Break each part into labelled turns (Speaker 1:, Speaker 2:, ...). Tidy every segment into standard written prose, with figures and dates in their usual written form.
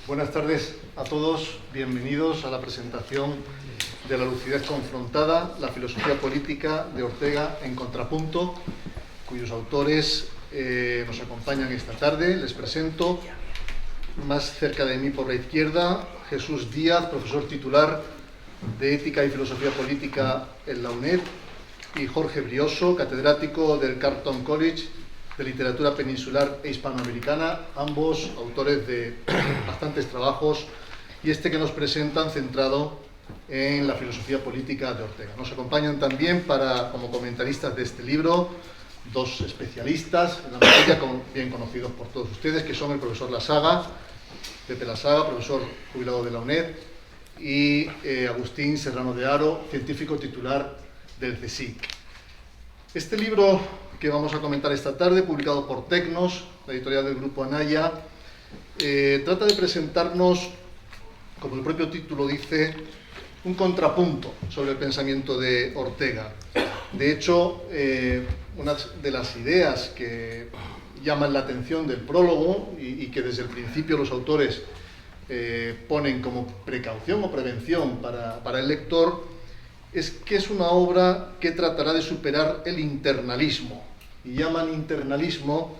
Speaker 1: Buenas tardes a todos, bienvenidos a la presentación de La lucidez confrontada, la filosofía política de Ortega en contrapunto, cuyos autores nos acompañan esta tarde. Les presento, más cerca de mí por la izquierda, Jesús Díaz, profesor titular de Ética y Filosofía Política en la UNED, y Jorge Brioso, catedrático del Carleton College de Literatura Peninsular e Hispanoamericana, ambos autores de bastantes trabajos, y este que nos presentan centrado en la filosofía política de Ortega. Nos acompañan también como comentaristas de este libro dos especialistas en la materia bien conocidos por todos ustedes, que son el profesor Lasaga, Pepe Lasaga, profesor jubilado de la UNED, y Agustín Serrano de Haro, científico titular del CSIC. Este libro que vamos a comentar esta tarde, publicado por Tecnos, la editorial del Grupo Anaya, trata de presentarnos, como el propio título dice, un contrapunto sobre el pensamiento de Ortega. De hecho, una de las ideas que llaman la atención del prólogo y que desde el principio los autores ponen como precaución o prevención para el lector, es que es una obra que tratará de superar el internalismo, y llaman internalismo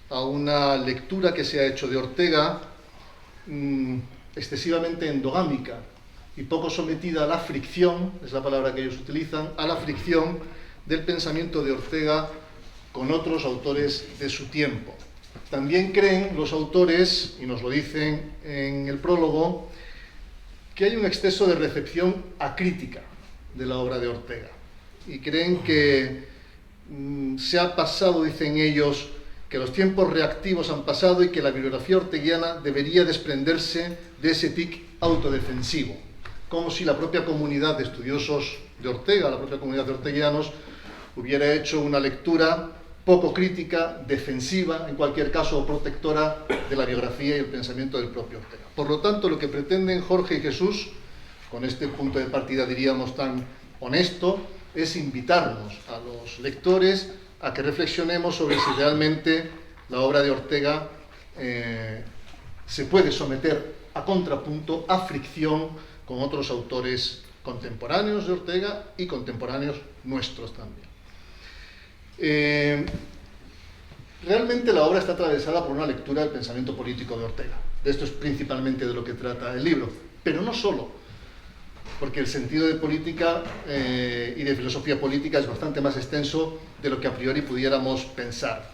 Speaker 1: a una lectura que se ha hecho de Ortega excesivamente endogámica y poco sometida a la fricción, es la palabra que ellos utilizan, a la fricción del pensamiento de Ortega con otros autores de su tiempo. También creen los autores, y nos lo dicen en el prólogo, que hay un exceso de recepción acrítica de la obra de Ortega, y creen que se ha pasado, dicen ellos, que los tiempos reactivos han pasado y que la bibliografía orteguiana debería desprenderse de ese tic autodefensivo, como si la propia comunidad de estudiosos de Ortega, la propia comunidad de orteguianos, hubiera hecho una lectura poco crítica, defensiva, en cualquier caso protectora de la biografía y el pensamiento del propio Ortega. Por lo tanto, lo que pretenden Jorge y Jesús, con este punto de partida, diríamos, tan honesto, es invitarnos a los lectores a que reflexionemos sobre si realmente la obra de Ortega se puede someter a contrapunto, a fricción con otros autores contemporáneos de Ortega y contemporáneos nuestros también. Realmente la obra está atravesada por una lectura del pensamiento político de Ortega. De esto es principalmente de lo que trata el libro, pero no solo, porque el sentido de política y de filosofía política es bastante más extenso de lo que a priori pudiéramos pensar.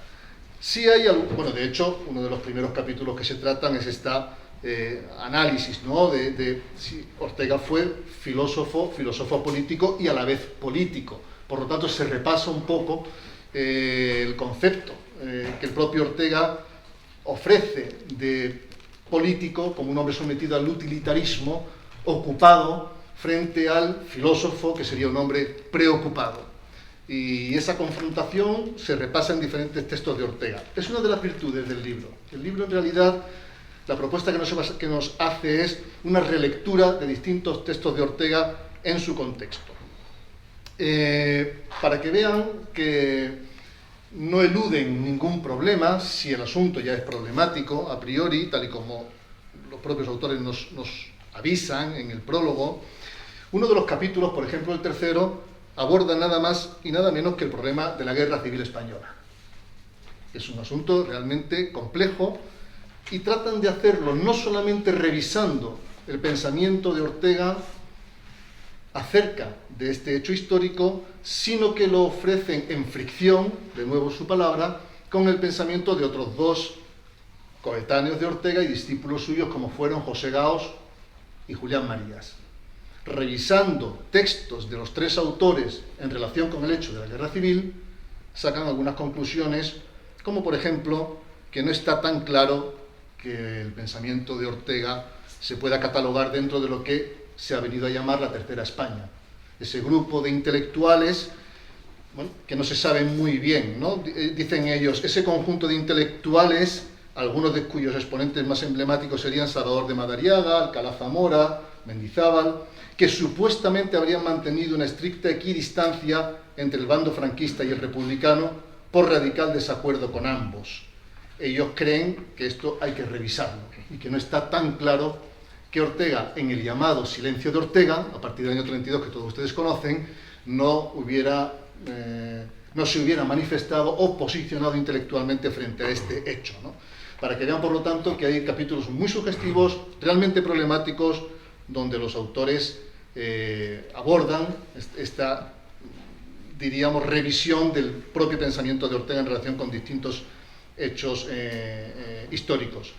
Speaker 1: Sí hay bueno, de hecho, uno de los primeros capítulos que se tratan es esta análisis, ¿no?, de si Ortega fue filósofo político y a la vez político. Por lo tanto, se repasa un poco el concepto que el propio Ortega ofrece de político como un hombre sometido al utilitarismo, ocupado, frente al filósofo, que sería un hombre preocupado. Y esa confrontación se repasa en diferentes textos de Ortega. Es una de las virtudes del libro. El libro, en realidad, la propuesta que nos hace es una relectura de distintos textos de Ortega en su contexto. Para que vean que no eluden ningún problema, si el asunto ya es problemático a priori, tal y como los propios autores nos avisan en el prólogo. Uno de los capítulos, por ejemplo el tercero, aborda nada más y nada menos que el problema de la Guerra Civil Española. Es un asunto realmente complejo y tratan de hacerlo no solamente revisando el pensamiento de Ortega acerca de este hecho histórico, sino que lo ofrecen en fricción, de nuevo su palabra, con el pensamiento de otros dos coetáneos de Ortega y discípulos suyos, como fueron José Gaos y Julián Marías. Revisando textos de los tres autores en relación con el hecho de la guerra civil, sacan algunas conclusiones, como por ejemplo que no está tan claro que el pensamiento de Ortega se pueda catalogar dentro de lo que se ha venido a llamar la Tercera España. Ese grupo de intelectuales, bueno, que no se sabe muy bien, ¿no? Dicen ellos, ese conjunto de intelectuales, algunos de cuyos exponentes más emblemáticos serían Salvador de Madariaga, Alcalá Zamora, Mendizábal, que supuestamente habrían mantenido una estricta equidistancia entre el bando franquista y el republicano por radical desacuerdo con ambos. Ellos creen que esto hay que revisarlo, y que no está tan claro que Ortega, en el llamado silencio de Ortega, a partir del año 32, que todos ustedes conocen, no se hubiera manifestado o posicionado intelectualmente frente a este hecho, ¿no? Para que vean, por lo tanto, que hay capítulos muy sugestivos, realmente problemáticos, donde los autores abordan esta, diríamos, revisión del propio pensamiento de Ortega en relación con distintos hechos históricos.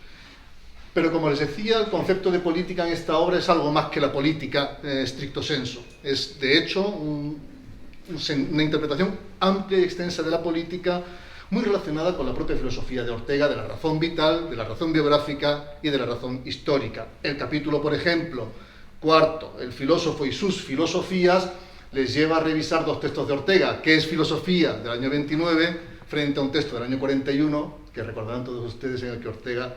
Speaker 1: Pero, como les decía, el concepto de política en esta obra es algo más que la política stricto sensu. Es, de hecho, una interpretación amplia y extensa de la política, muy relacionada con la propia filosofía de Ortega, de la razón vital, de la razón biográfica y de la razón histórica. El capítulo, por ejemplo, cuarto, el filósofo y sus filosofías, les lleva a revisar dos textos de Ortega, que es Filosofía, del año 29, frente a un texto del año 41, que recordarán todos ustedes, en el que Ortega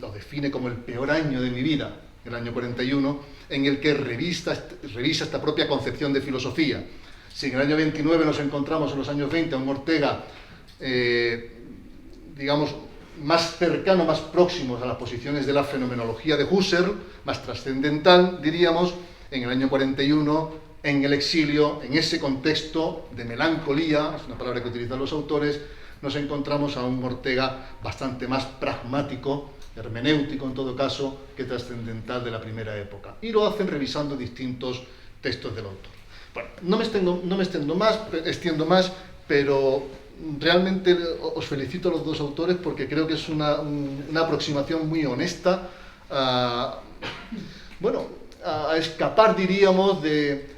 Speaker 1: lo define como el peor año de mi vida, el año 41, en el que revisa esta propia concepción de filosofía. Si en el año 29 nos encontramos en los años 20 a un Ortega, digamos, más cercano, más próximo a las posiciones de la fenomenología de Husserl, más trascendental, diríamos, en el año 41, en el exilio, en ese contexto de melancolía, es una palabra que utilizan los autores, nos encontramos a un Ortega bastante más pragmático, hermenéutico en todo caso, que trascendental de la primera época. Y lo hacen revisando distintos textos del autor. Bueno, no me extiendo más, pero realmente os felicito a los dos autores porque creo que es una aproximación muy honesta a escapar, diríamos, de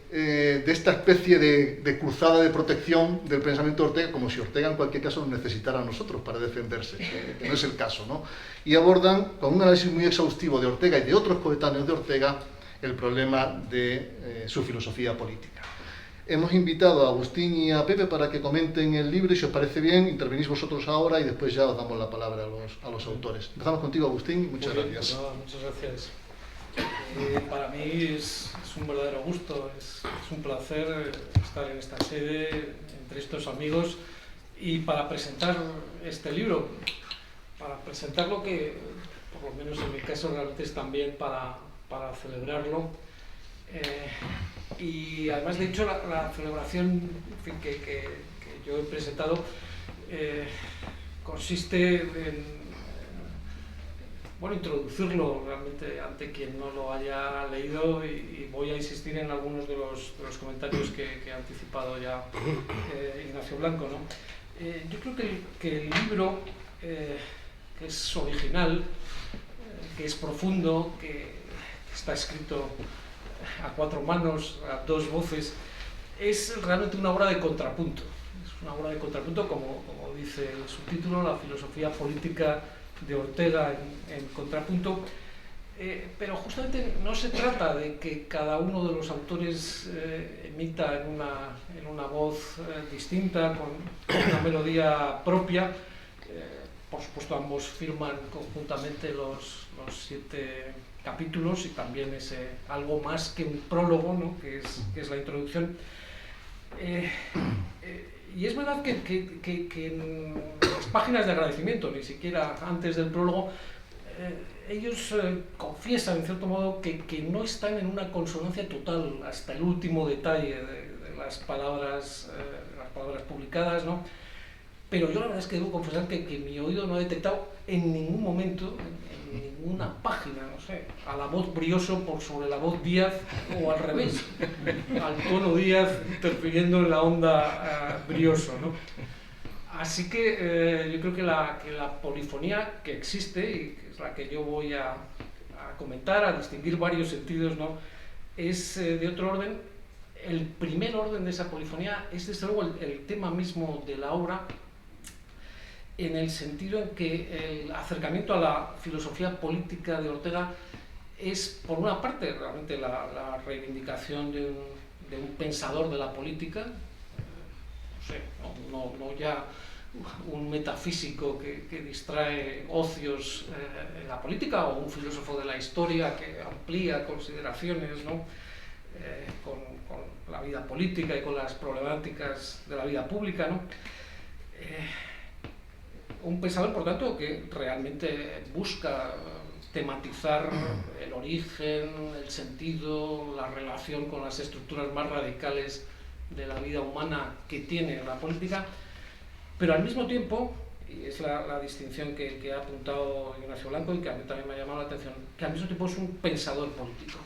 Speaker 1: esta especie de cruzada de protección del pensamiento de Ortega, como si Ortega en cualquier caso nos necesitara a nosotros para defenderse, que no es el caso, ¿no? Y abordan, con un análisis muy exhaustivo de Ortega y de otros coetáneos de Ortega, el problema de su filosofía política. Hemos invitado a Agustín y a Pepe para que comenten el libro, y si os parece bien, intervenís vosotros ahora y después ya os damos la palabra a los autores. Empezamos contigo, Agustín. Muchas gracias.
Speaker 2: Pues nada, muchas gracias. Para mí es un verdadero gusto, es un placer estar en esta sede, entre estos amigos, y para presentar este libro, para presentar lo que, por lo menos en mi caso, realmente es también para celebrarlo. Y además, de hecho, la celebración, en fin, que yo he presentado consiste en introducirlo realmente ante quien no lo haya leído, y voy a insistir en algunos de los comentarios que ha anticipado ya Ignacio Blanco, ¿no? Yo creo que el libro, que es original, que es profundo, que está escrito a cuatro manos, a dos voces, es realmente una obra de contrapunto. Es una obra de contrapunto, como dice el subtítulo, la filosofía política de Ortega en contrapunto, pero justamente no se trata de que cada uno de los autores emita en una voz distinta, con una melodía propia. Por supuesto, ambos firman conjuntamente los 7 capítulos, y también algo más que un prólogo, ¿no? que es la introducción. Y es verdad que en las páginas de agradecimiento, ni siquiera antes del prólogo, ellos confiesan, en cierto modo, que no están en una consonancia total hasta el último detalle de las palabras publicadas, ¿no? Pero yo la verdad es que debo confesar que mi oído no ha detectado en ningún momento, en ninguna página, no sé, a la voz Brioso por sobre la voz Díaz, o al revés, al tono Díaz interfiriendo en la onda Brioso, ¿no? Así que yo creo que la polifonía que existe, y que es la que yo voy a comentar, a distinguir varios sentidos, ¿no?, es de otro orden. El primer orden de esa polifonía es, desde luego, el tema mismo de la obra, en el sentido en que el acercamiento a la filosofía política de Ortega es, por una parte, realmente la reivindicación de un pensador de la política, no ya un metafísico que distrae ocios en la política, o un filósofo de la historia que amplía consideraciones, ¿no?, con la vida política y con las problemáticas de la vida pública, ¿no? un pensador, por tanto, que realmente busca tematizar el origen, el sentido, la relación con las estructuras más radicales de la vida humana que tiene la política, pero al mismo tiempo, y es la distinción que ha apuntado Ignacio Blanco y que a mí también me ha llamado la atención, que al mismo tiempo es un pensador político.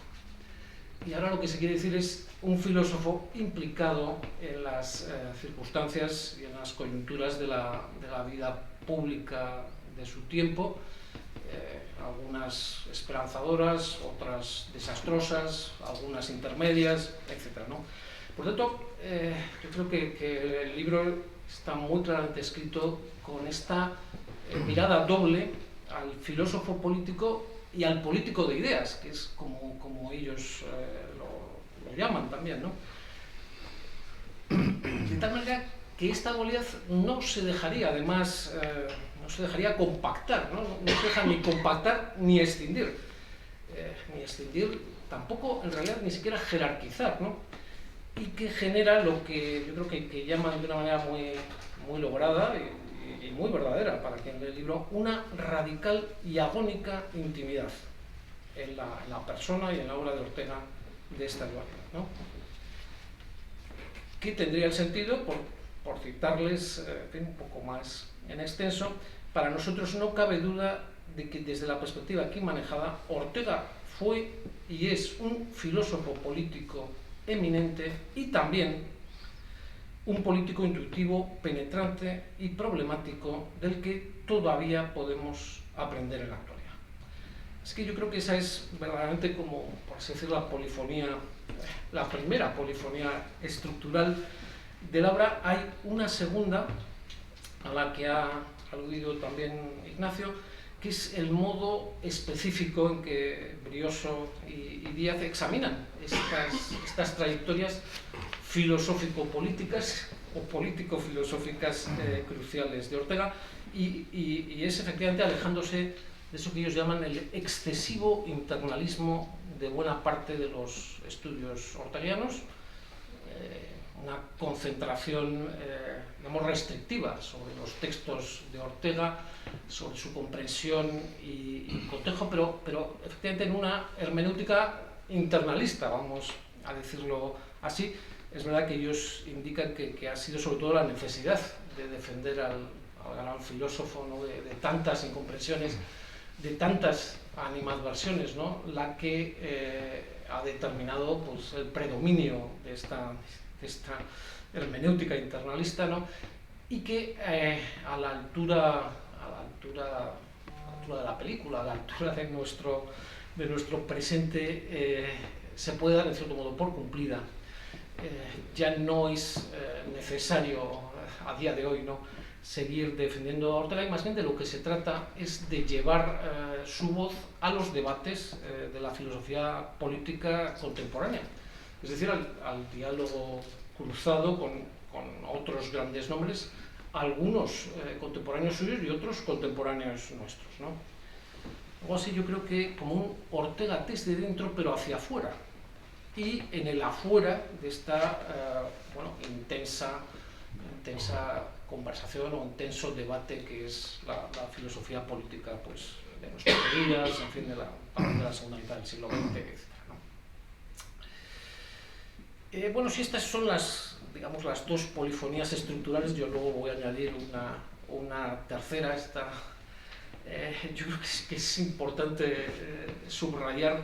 Speaker 2: Y ahora lo que se quiere decir es un filósofo implicado en las circunstancias y en las coyunturas de la vida pública de su tiempo, algunas esperanzadoras, otras desastrosas, algunas intermedias, etc., ¿no? Por tanto, yo creo que el libro está muy claramente escrito con esta mirada doble al filósofo político y al político de ideas, que es como ellos lo llaman también, ¿no? De tal manera que esta dualidad no se dejaría, además, no se dejaría compactar, ¿no? No se deja ni compactar ni extinguir. Ni extinguir, tampoco en realidad ni siquiera jerarquizar, ¿no? Y que genera lo que yo creo que llaman de una manera muy lograda y muy verdadera para quien lee el libro, una radical y agónica intimidad en la persona y en la obra de Ortega de esta dualidad, ¿no? Que tendría el sentido, por citarles un poco más en extenso, para nosotros no cabe duda de que desde la perspectiva aquí manejada, Ortega fue y es un filósofo político eminente y también un político intuitivo, penetrante y problemático del que todavía podemos aprender en la actualidad. Es que yo creo que esa es verdaderamente como, por así decirlo, la polifonía, la primera polifonía estructural de la obra. Hay una segunda, a la que ha aludido también Ignacio, que es el modo específico en que Brioso y Díaz examinan estas trayectorias filosófico-políticas o político-filosóficas cruciales de Ortega, y es efectivamente alejándose de eso que ellos llaman el excesivo internalismo de buena parte de los estudios orteguianos, una concentración digamos, restrictiva sobre los textos de Ortega, sobre su comprensión y cotejo, pero efectivamente en una hermenéutica internalista, vamos a decirlo así. Es verdad que ellos indican que ha sido sobre todo la necesidad de defender al gran filósofo, ¿no? de tantas incomprensiones, de tantas animadversiones, ¿no? La que ha determinado pues, el predominio de esta hermenéutica internalista, ¿no? Y que a la altura de la película, a la altura de nuestro presente, se puede dar en cierto modo por cumplida. Ya no es necesario a día de hoy, ¿no?, seguir defendiendo a Ortega, y más bien de lo que se trata es de llevar su voz a los debates de la filosofía política contemporánea, es decir, al diálogo cruzado con otros grandes nombres, algunos contemporáneos suyos y otros contemporáneos nuestros, ¿no? Algo así, yo creo que como un Ortega desde dentro pero hacia afuera, y en el afuera de esta intensa conversación o intenso debate que es la filosofía política pues, de nuestros días, en fin, de la segunda mitad del siglo XX, etc., ¿no? Bueno, si estas son las dos polifonías estructurales, yo luego voy a añadir una tercera. Yo creo que es importante subrayar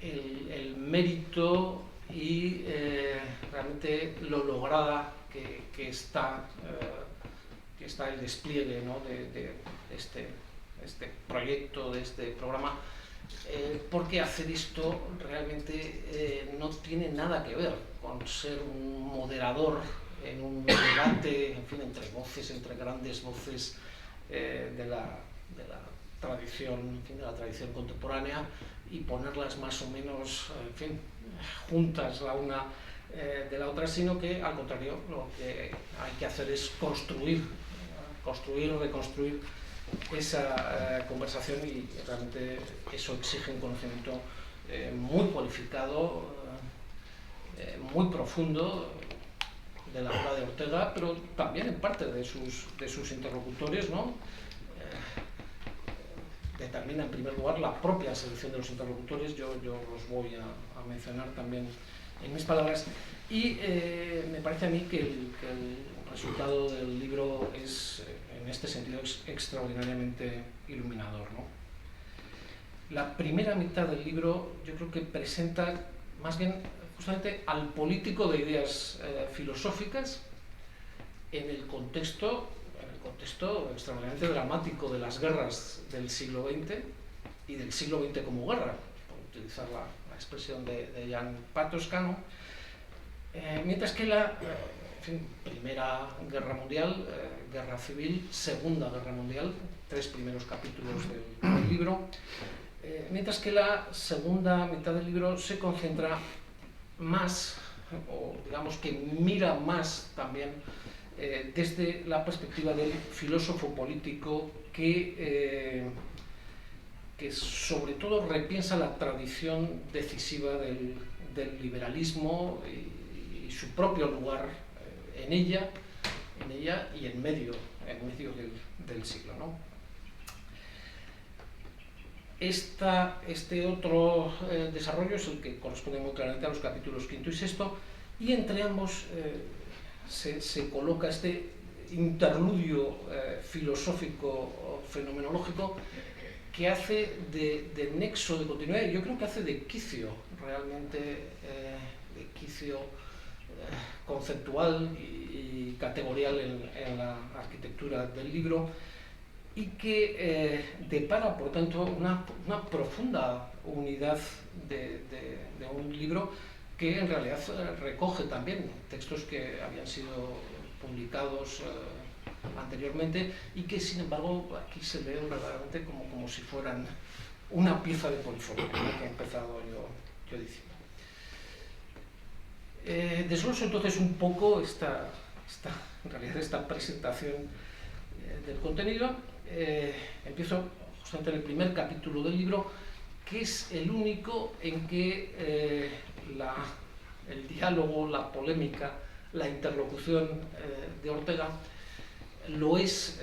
Speaker 2: el mérito y realmente lo lograda que está el despliegue, ¿no?, de este proyecto, de este programa, porque hacer esto realmente no tiene nada que ver con ser un moderador en un debate, en fin, entre grandes voces de la tradición, en fin, de la tradición contemporánea, y ponerlas más o menos, en fin, juntas la una de la otra, sino que al contrario lo que hay que hacer es construir o reconstruir esa conversación, y realmente eso exige un conocimiento muy cualificado, muy profundo, de la obra de Ortega, pero también en parte de sus interlocutores, ¿no? Determina en primer lugar la propia selección de los interlocutores, yo los voy a mencionar también en mis palabras, y me parece a mí que el resultado del libro es, en este sentido, extraordinariamente iluminador, ¿no? La primera mitad del libro yo creo que presenta más bien justamente al político de ideas filosóficas en el contexto extraordinariamente dramático de las guerras del siglo XX y del siglo XX como guerra, por utilizar la expresión de Jan Patoscano, mientras que la Primera Guerra Mundial, Guerra Civil, Segunda Guerra Mundial, 3 primeros capítulos del libro, mientras que la segunda mitad del libro se concentra más, o digamos que mira más también desde la perspectiva del filósofo político que sobre todo repiensa la tradición decisiva del liberalismo y su propio lugar en ella y en medio del siglo, ¿no? Este otro desarrollo es el que corresponde muy claramente a los capítulos 5 y 6, y entre ambos se coloca este interludio filosófico fenomenológico que hace de nexo de continuidad, y yo creo que hace de quicio realmente, de quicio conceptual y categorial en la arquitectura del libro, y que depara, por tanto, una profunda unidad de un libro que en realidad recoge también textos que habían sido publicados anteriormente y que, sin embargo, aquí se leen verdaderamente como si fueran una pieza de polifonía, que he empezado yo diciendo. Desgloso entonces un poco en realidad esta presentación del contenido. Empiezo justamente en el primer capítulo del libro, que es el único en que el diálogo, la polémica, la interlocución de Ortega lo es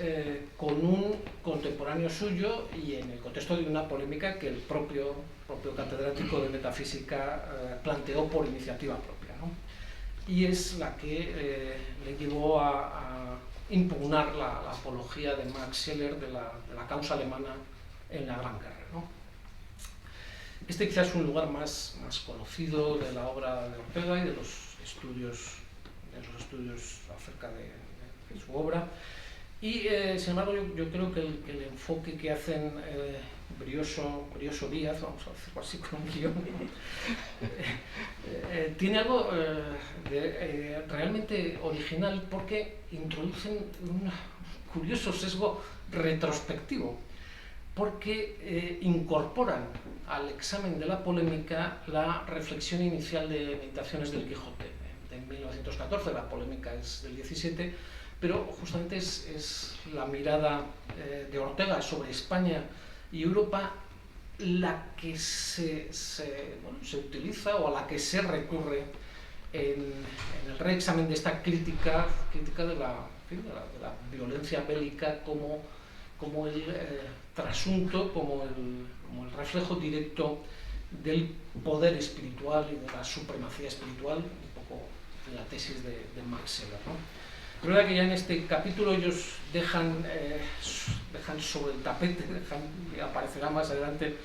Speaker 2: con un contemporáneo suyo y en el contexto de una polémica que el propio catedrático de metafísica planteó por iniciativa propia, ¿no? Y es la que le llevó a impugnar la apología de Max Scheler de la causa alemana en la Gran Guerra, ¿no? Este quizás es un lugar más conocido de la obra de Ortega y de los estudios acerca de su obra, y sin embargo yo creo que el enfoque que hacen Brioso Díaz, vamos a decirlo así con un guión, tiene algo realmente original, porque introducen un curioso sesgo retrospectivo, porque incorporan al examen de la polémica la reflexión inicial de Meditaciones del Quijote de 1914, la polémica es del 17, pero justamente es la mirada de Ortega sobre España y Europa la que se utiliza, o a la que se recurre en el reexamen de esta crítica de la violencia bélica como el trasunto, como el reflejo directo del poder espiritual y de la supremacía espiritual, un poco en la tesis de Max Scheler, ¿no? Es verdad que ya en este capítulo ellos dejan sobre el tapete, y aparecerá más adelante,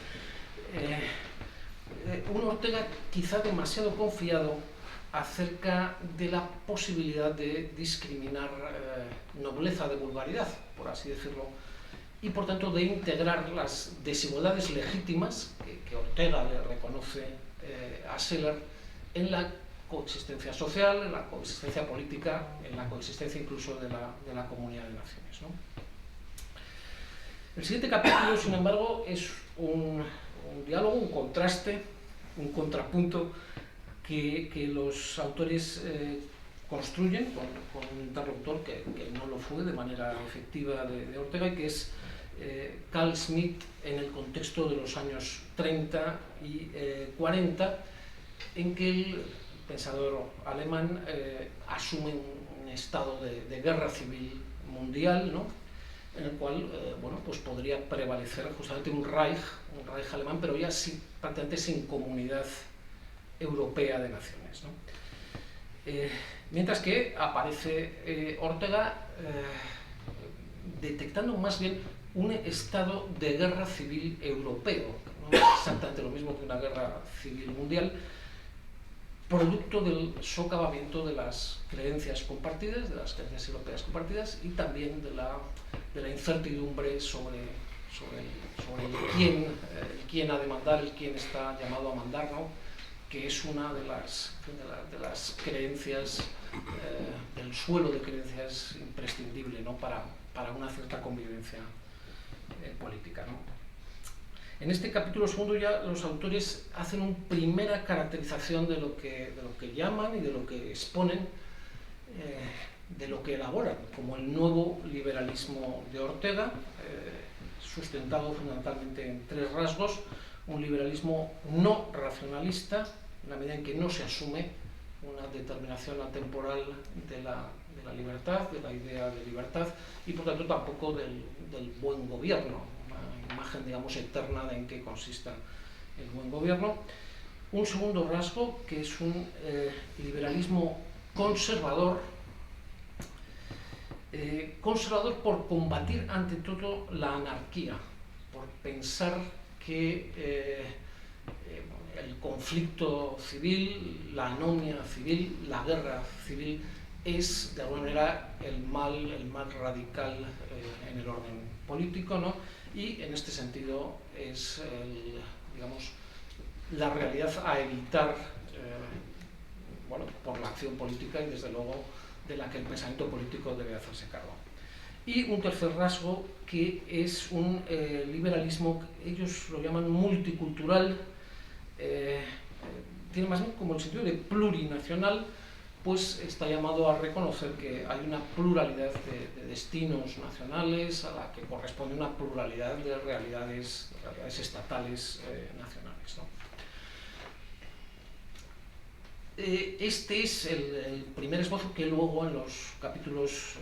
Speaker 2: un Ortega quizá demasiado confiado acerca de la posibilidad de discriminar nobleza de vulgaridad, por así decirlo, y por tanto de integrar las desigualdades legítimas que Ortega le reconoce a Scheler en la coexistencia social, en la coexistencia política, en la coexistencia incluso de la comunidad de naciones, ¿no? El siguiente capítulo, sin embargo, es un diálogo, un contraste, un contrapunto que los autores construyen con un interlocutor que no lo fue de manera efectiva de Ortega, y que es Carl Schmitt en el contexto de los años 30 y 40, en que el pensador alemán asume estado de guerra civil mundial, ¿no? En el cual bueno, pues podría prevalecer justamente un Reich alemán, pero ya prácticamente sin comunidad europea de naciones, ¿no? Mientras que aparece Ortega detectando más bien un estado de guerra civil europeo, no exactamente lo mismo que una guerra civil mundial, producto del socavamiento de las creencias compartidas, de las creencias europeas compartidas, y también de la incertidumbre sobre quién ha de mandar, el quién está llamado a mandar, ¿no? Que es una de las creencias, del suelo de creencias imprescindible, ¿no? para una cierta convivencia política, ¿no? En este capítulo segundo ya los autores hacen una primera caracterización de lo que llaman y de lo que exponen, de lo que elaboran como el nuevo liberalismo de Ortega, sustentado fundamentalmente en tres rasgos: un liberalismo no racionalista, en la medida en que no se asume una determinación atemporal de la libertad, de la idea de libertad, y por tanto tampoco del buen gobierno, una imagen, digamos, eterna de en qué consista el buen gobierno. Un segundo rasgo, que es un liberalismo conservador, conservador por combatir ante todo la anarquía, por pensar que el conflicto civil, la anomia civil, la guerra civil es de alguna manera el mal radical en el orden político, ¿no? Y en este sentido es digamos, la realidad a evitar bueno, por la acción política, y desde luego de la que el pensamiento político debe hacerse cargo. Y un tercer rasgo, que es un liberalismo, ellos lo llaman multicultural, tiene más bien como el sentido de plurinacional, pues está llamado a reconocer que hay una pluralidad de destinos nacionales a la que corresponde una pluralidad de realidades estatales nacionales, ¿no? Este es el primer esbozo, que luego en los capítulos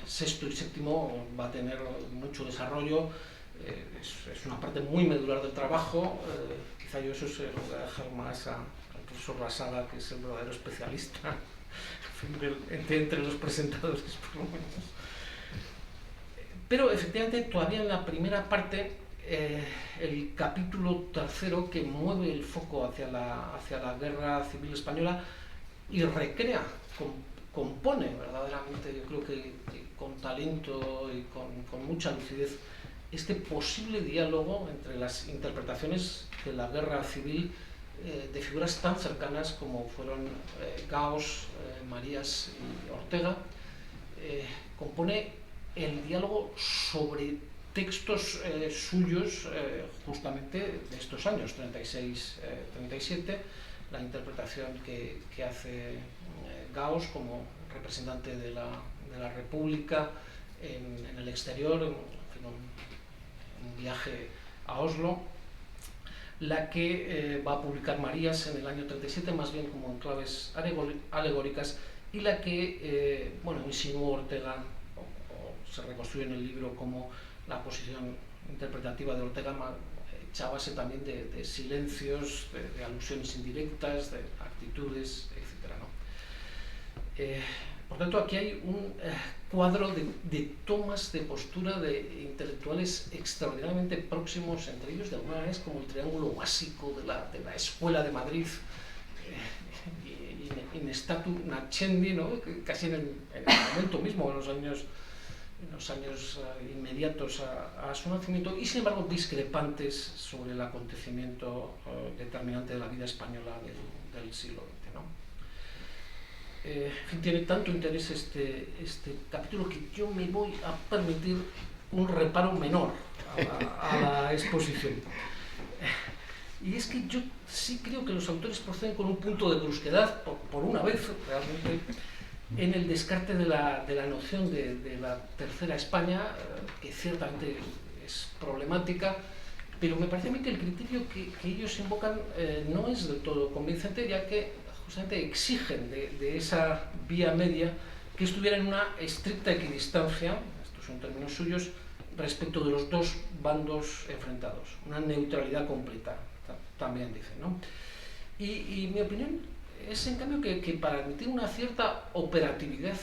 Speaker 2: sexto y séptimo va a tener mucho desarrollo. Es una parte muy medular del trabajo. Quizá yo eso se lo voy a dejar más al profesor Rasaga, que es el verdadero especialista entre los presentadores, por lo menos. Pero efectivamente todavía en la primera parte, el capítulo tercero, que mueve el foco hacia la guerra civil española y recrea, compone verdaderamente, yo creo que con talento y con mucha lucidez, este posible diálogo entre las interpretaciones de la guerra civil de figuras tan cercanas como fueron Gauss, Marías y Ortega. Compone el diálogo sobre textos suyos justamente de estos años, 36-37, la interpretación que hace Gauss como representante de la República en el exterior, en un viaje a Oslo, la que va a publicar Marías en el año 37, más bien como en claves alegóricas, y la que bueno, insinuó Ortega, o se reconstruye en el libro como la posición interpretativa de Ortega, echábase también de silencios, de alusiones indirectas, de actitudes, etc., ¿no? Por tanto, aquí hay un cuadro de tomas de postura de intelectuales extraordinariamente próximos entre ellos. De alguna manera es como el triángulo básico de la Escuela de Madrid, in statu nascendi, ¿no? Casi en el momento mismo, en los años inmediatos a su nacimiento, y sin embargo discrepantes sobre el acontecimiento determinante de la vida española del siglo XX, ¿no? Tiene tanto interés este capítulo que yo me voy a permitir un reparo menor a la exposición. Y es que yo sí creo que los autores proceden con un punto de brusquedad, por una vez realmente, en el descarte de la noción de la tercera España, que ciertamente es problemática, pero me parece a mí que el criterio que ellos invocan no es del todo convincente, ya que justamente exigen de esa vía media que estuviera en una estricta equidistancia, estos son términos suyos, respecto de los dos bandos enfrentados, una neutralidad completa, también dice, ¿no? Y mi opinión es, en cambio, que para admitir una cierta operatividad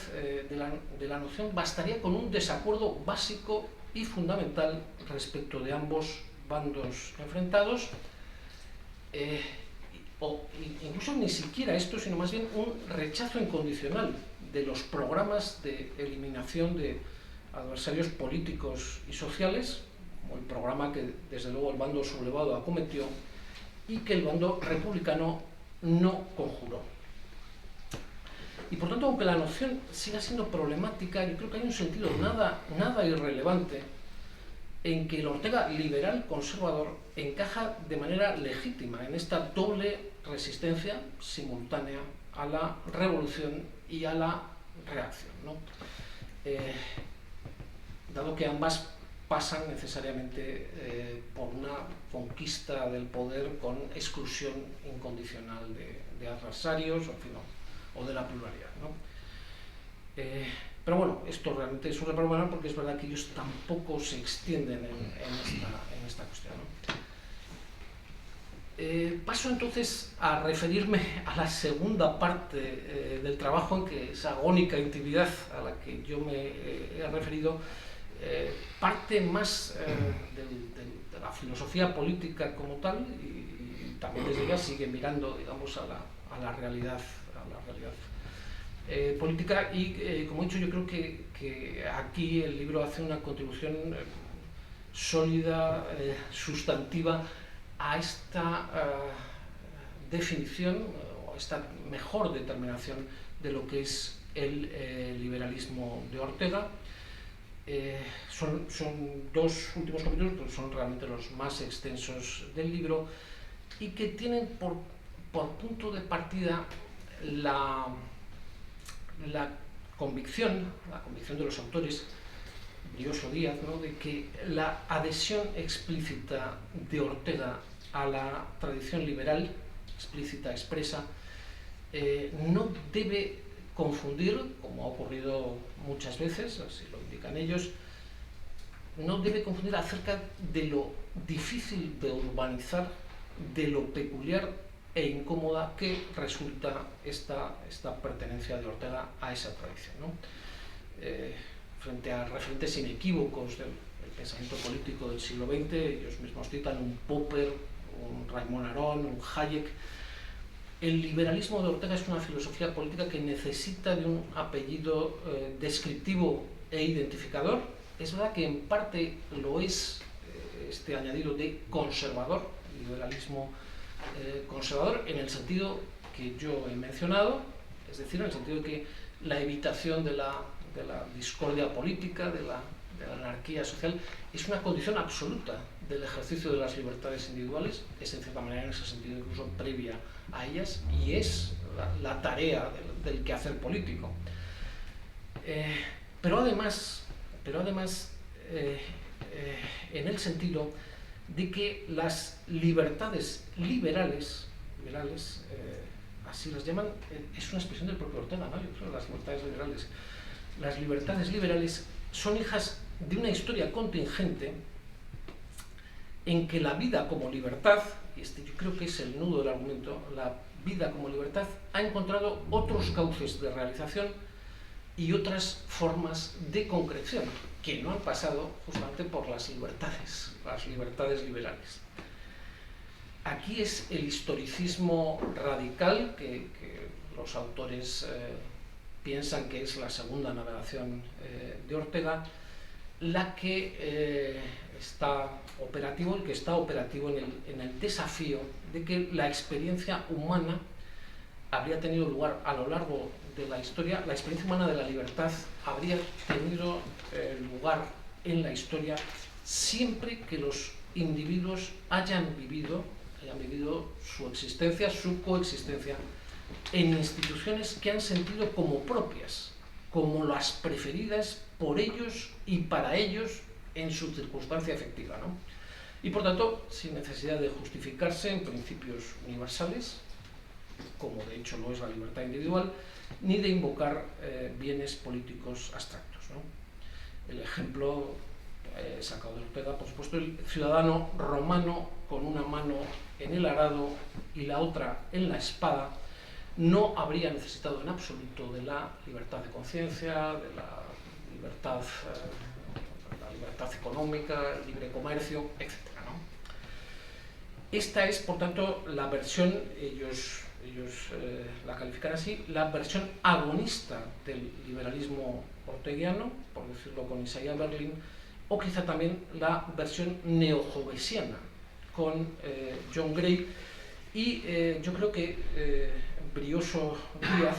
Speaker 2: de la noción bastaría con un desacuerdo básico y fundamental respecto de ambos bandos enfrentados, o incluso ni siquiera esto, sino más bien un rechazo incondicional de los programas de eliminación de adversarios políticos y sociales, como el programa que desde luego el bando sublevado acometió y que el bando republicano no conjuró. Y por tanto, aunque la noción siga siendo problemática, yo creo que hay un sentido nada irrelevante en que el Ortega liberal conservador encaja de manera legítima en esta doble resistencia simultánea a la revolución y a la reacción, ¿no? Dado que ambas pasan necesariamente por una conquista del poder con exclusión incondicional de adversarios, en fin, o de la pluralidad, ¿no? Pero bueno, esto realmente es un reparo banal, porque es verdad que ellos tampoco se extienden en esta cuestión, ¿no? Paso entonces a referirme a la segunda parte del trabajo, en que esa agónica intimidad a la que yo me he referido parte más de la filosofía política como tal, y también desde ella sigue mirando, digamos, a la realidad política, y como he dicho, yo creo que aquí el libro hace una contribución sólida, sustantiva, a esta definición, o a esta mejor determinación de lo que es el liberalismo de Ortega. Son dos últimos capítulos, pero son realmente los más extensos del libro, y que tienen por punto de partida la convicción de los autores, Brioso Díaz, ¿no?, de que la adhesión explícita de Ortega a la tradición liberal, explícita, expresa, no debe confundir, como ha ocurrido muchas veces, así lo indican ellos, no debe confundir acerca de lo difícil de urbanizar, de lo peculiar e incómoda que resulta esta pertenencia de Ortega a esa tradición, ¿no? Frente a referentes inequívocos del pensamiento político del siglo XX, ellos mismos citan un Popper, un Raymond Aron, un Hayek. El liberalismo de Ortega es una filosofía política que necesita de un apellido descriptivo e identificador. Es verdad que en parte lo es este añadido de conservador, liberalismo conservador, en el sentido que yo he mencionado, es decir, en el sentido de que la evitación de la discordia política, de la anarquía social, es una condición absoluta del ejercicio de las libertades individuales, es en cierta manera en ese sentido incluso previa a ellas, y es la tarea del quehacer político. Pero además en el sentido de que las libertades liberales, así las llaman, es una expresión del propio Ortega, ¿no? Yo creo, las libertades liberales son hijas de una historia contingente en que la vida como libertad, y este yo creo que es el nudo del argumento, la vida como libertad ha encontrado otros cauces de realización y otras formas de concreción que no han pasado justamente por las libertades liberales. Aquí es el historicismo radical que los autores piensan que es la segunda navegación de Ortega, la que está operativo, el que está operativo en el desafío de que la experiencia humana habría tenido lugar a lo largo de la historia, la experiencia humana de la libertad habría tenido lugar en la historia siempre que los individuos hayan vivido su existencia, su coexistencia, en instituciones que han sentido como propias, como las preferidas por ellos y para ellos en su circunstancia efectiva, ¿no? Y por tanto, sin necesidad de justificarse en principios universales, como de hecho lo es la libertad individual, ni de invocar bienes políticos abstractos, ¿no? El ejemplo sacado de Ortega, por supuesto, el ciudadano romano con una mano en el arado y la otra en la espada no habría necesitado en absoluto de la libertad de conciencia, de la libertad económica, el libre comercio, etc., ¿no? Esta es, por tanto, la versión, ellos la califican así, la versión agonista del liberalismo orteguiano, por decirlo con Isaiah Berlin, o quizá también la versión neojovesiana con John Gray, y yo creo que Brioso Díaz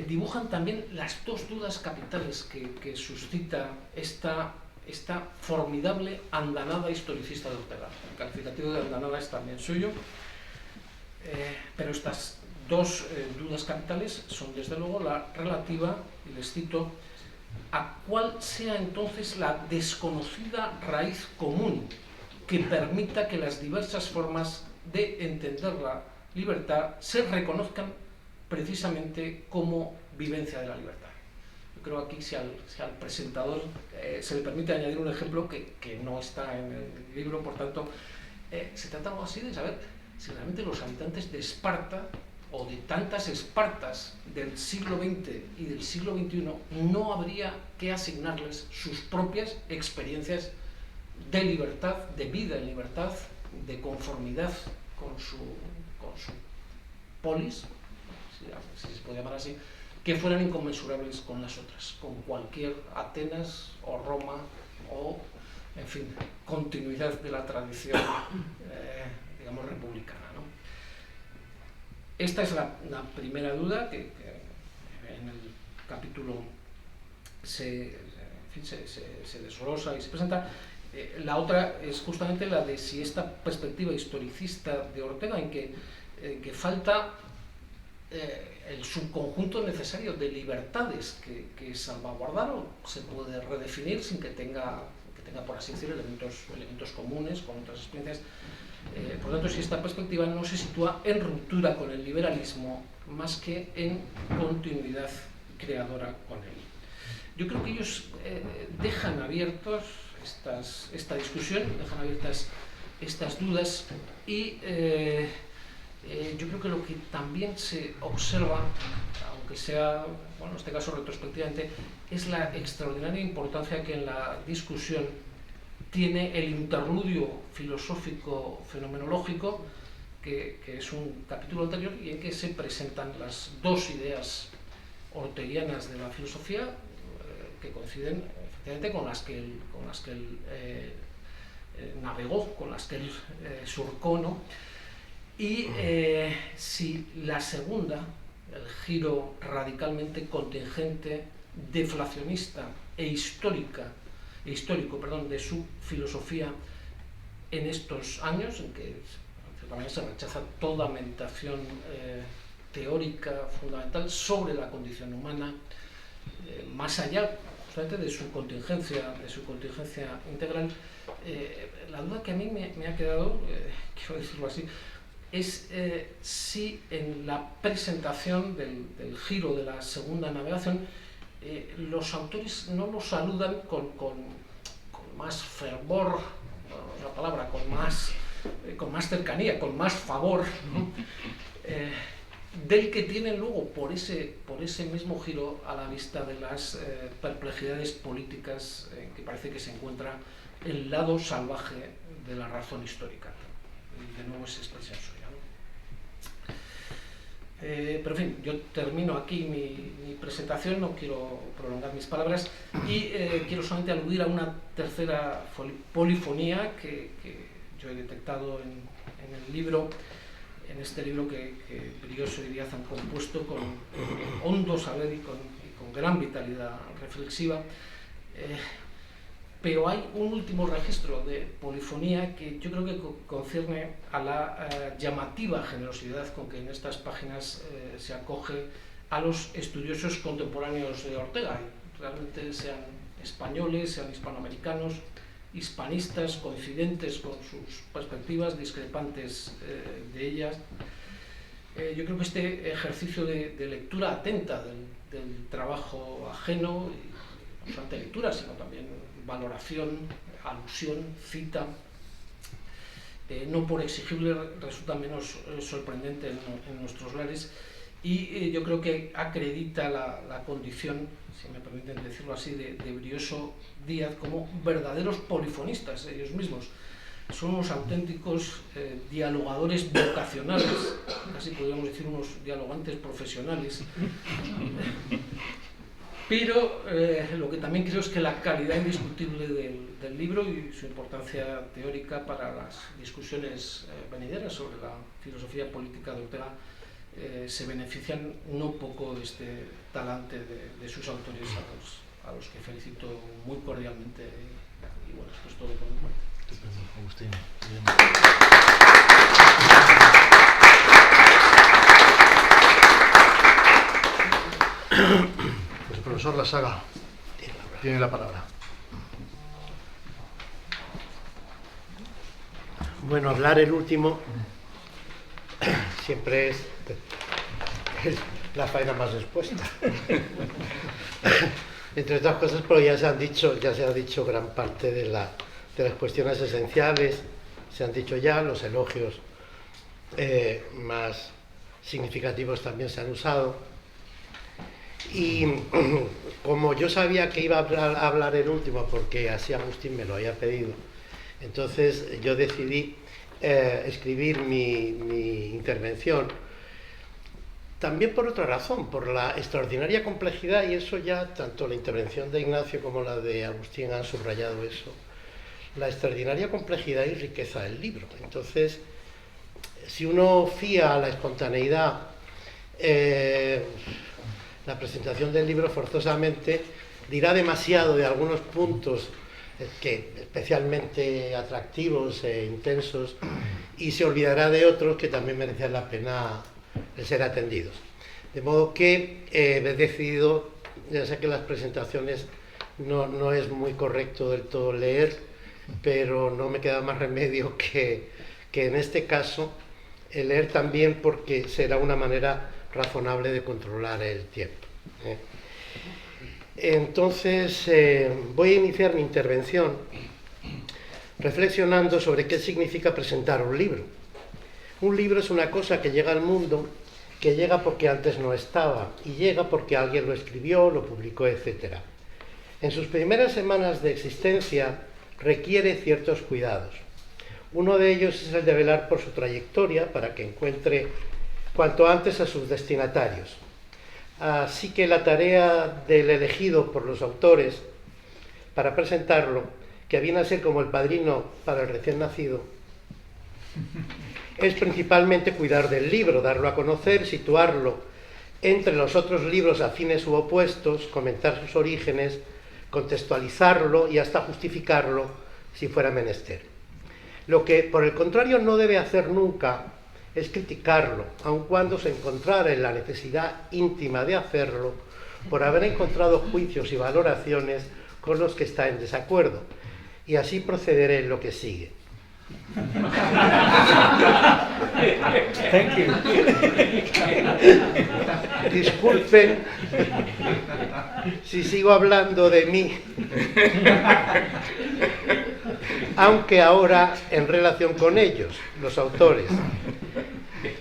Speaker 2: dibujan también las dos dudas capitales que suscita esta formidable andanada historicista de Ortega. El calificativo de andanada es también suyo, pero estas dos dudas capitales son desde luego la relativa, y les cito, a cuál sea entonces la desconocida raíz común que permita que las diversas formas de entender la libertad se reconozcan precisamente como vivencia de la libertad. Yo creo aquí si al presentador se le permite añadir un ejemplo que no está en el libro, por tanto, se trata algo así de saber si realmente los habitantes de Esparta o de tantas Espartas del siglo XX y del siglo XXI no habría que asignarles sus propias experiencias de libertad, de vida en libertad, de conformidad con su polis, si se puede llamar así, que fueran inconmensurables con las otras, con cualquier Atenas o Roma o, en fin, continuidad de la tradición, digamos, republicana, ¿no? Esta es la primera duda que en el capítulo se desglosa y se presenta. La otra es justamente la de si esta perspectiva historicista de Ortega, en que falta el subconjunto necesario de libertades que salvaguardar, o se puede redefinir sin que tenga por así decirlo, elementos comunes con otras experiencias. Por lo tanto, si esta perspectiva no se sitúa en ruptura con el liberalismo más que en continuidad creadora con él. Yo creo que ellos dejan abiertos esta discusión, dejan abiertas estas dudas, y yo creo que lo que también se observa, aunque sea, bueno, en este caso retrospectivamente, es la extraordinaria importancia que en la discusión tiene el interludio filosófico fenomenológico, que es un capítulo anterior, y en que se presentan las dos ideas orteguianas de la filosofía que coinciden efectivamente con las que él navegó, con las que él surcó, ¿no? Y si la segunda, el giro radicalmente contingente, deflacionista e histórico, de su filosofía en estos años, en que también se rechaza toda meditación teórica fundamental sobre la condición humana, más allá justamente de su contingencia integral. La duda que a mí me ha quedado, quiero decirlo así, es si en la presentación del giro de la segunda navegación los autores no lo saludan con más fervor, no, la palabra, con más cercanía, con más favor, ¿no? Del que tienen luego por ese mismo giro a la vista de las perplejidades políticas en que parece que se encuentra el lado salvaje de la razón histórica. Y de nuevo es expresión suya, ¿no? Pero en fin, yo termino aquí mi presentación, no quiero prolongar mis palabras, y quiero solamente aludir a una tercera polifonía que yo he detectado en el libro, en este libro que Brioso y Díaz han compuesto con hondo saber y con gran vitalidad reflexiva. Pero hay un último registro de polifonía que yo creo que concierne a la llamativa generosidad con que en estas páginas se acoge a los estudiosos contemporáneos de Ortega, realmente sean españoles, sean hispanoamericanos, hispanistas, coincidentes con sus perspectivas, discrepantes de ellas. yo creo que este ejercicio de lectura atenta del trabajo ajeno, y no solamente lectura, sino también valoración, alusión, cita, no por exigible resulta menos sorprendente en nuestros lares, y yo creo que acredita la condición, si me permiten decirlo así, de Brioso Díaz como verdaderos polifonistas ellos mismos. Son unos auténticos dialogadores vocacionales, casi podríamos decir unos dialogantes profesionales. Pero lo que también creo es que la calidad indiscutible del libro y su importancia teórica para las discusiones venideras sobre la filosofía política de Ortega se benefician no poco de este talante de sus autores, a los que felicito muy cordialmente. Y bueno, esto es todo por mi parte.
Speaker 1: Agustín. Pues el profesor Lasaga tiene la palabra.
Speaker 3: Bueno, hablar el último siempre es la faena más expuesta. Entre otras cosas, pero ya se ha dicho gran parte de las cuestiones esenciales, se han dicho ya, los elogios más significativos también se han usado. Y como yo sabía que iba a hablar el último, porque así Agustín me lo había pedido, entonces yo decidí escribir mi intervención, también por otra razón, por la extraordinaria complejidad, y eso ya tanto la intervención de Ignacio como la de Agustín han subrayado eso, la extraordinaria complejidad y riqueza del libro. Entonces, si uno fía a la espontaneidad, la presentación del libro forzosamente dirá demasiado de algunos puntos que especialmente atractivos e intensos, y se olvidará de otros que también merecen la pena ser atendidos. De modo que he decidido, ya sé que las presentaciones no es muy correcto del todo leer, pero no me queda más remedio que en este caso leer también, porque será una manera razonable de controlar el tiempo. Entonces, voy a iniciar mi intervención reflexionando sobre qué significa presentar un libro. Un libro es una cosa que llega al mundo, que llega porque antes no estaba, y llega porque alguien lo escribió, lo publicó, etc. En sus primeras semanas de existencia requiere ciertos cuidados. Uno de ellos es el de velar por su trayectoria para que encuentre cuanto antes a sus destinatarios. Así que la tarea del elegido por los autores para presentarlo, que viene a ser como el padrino para el recién nacido, es principalmente cuidar del libro, darlo a conocer, situarlo entre los otros libros afines u opuestos, comentar sus orígenes, contextualizarlo y hasta justificarlo si fuera menester. Lo que, por el contrario, no debe hacer nunca es criticarlo, aun cuando se encontrara en la necesidad íntima de hacerlo por haber encontrado juicios y valoraciones con los que está en desacuerdo. Y así procederé en lo que sigue.
Speaker 4: Thank you.
Speaker 3: Disculpen si sigo hablando de mí, aunque ahora en relación con ellos, los autores.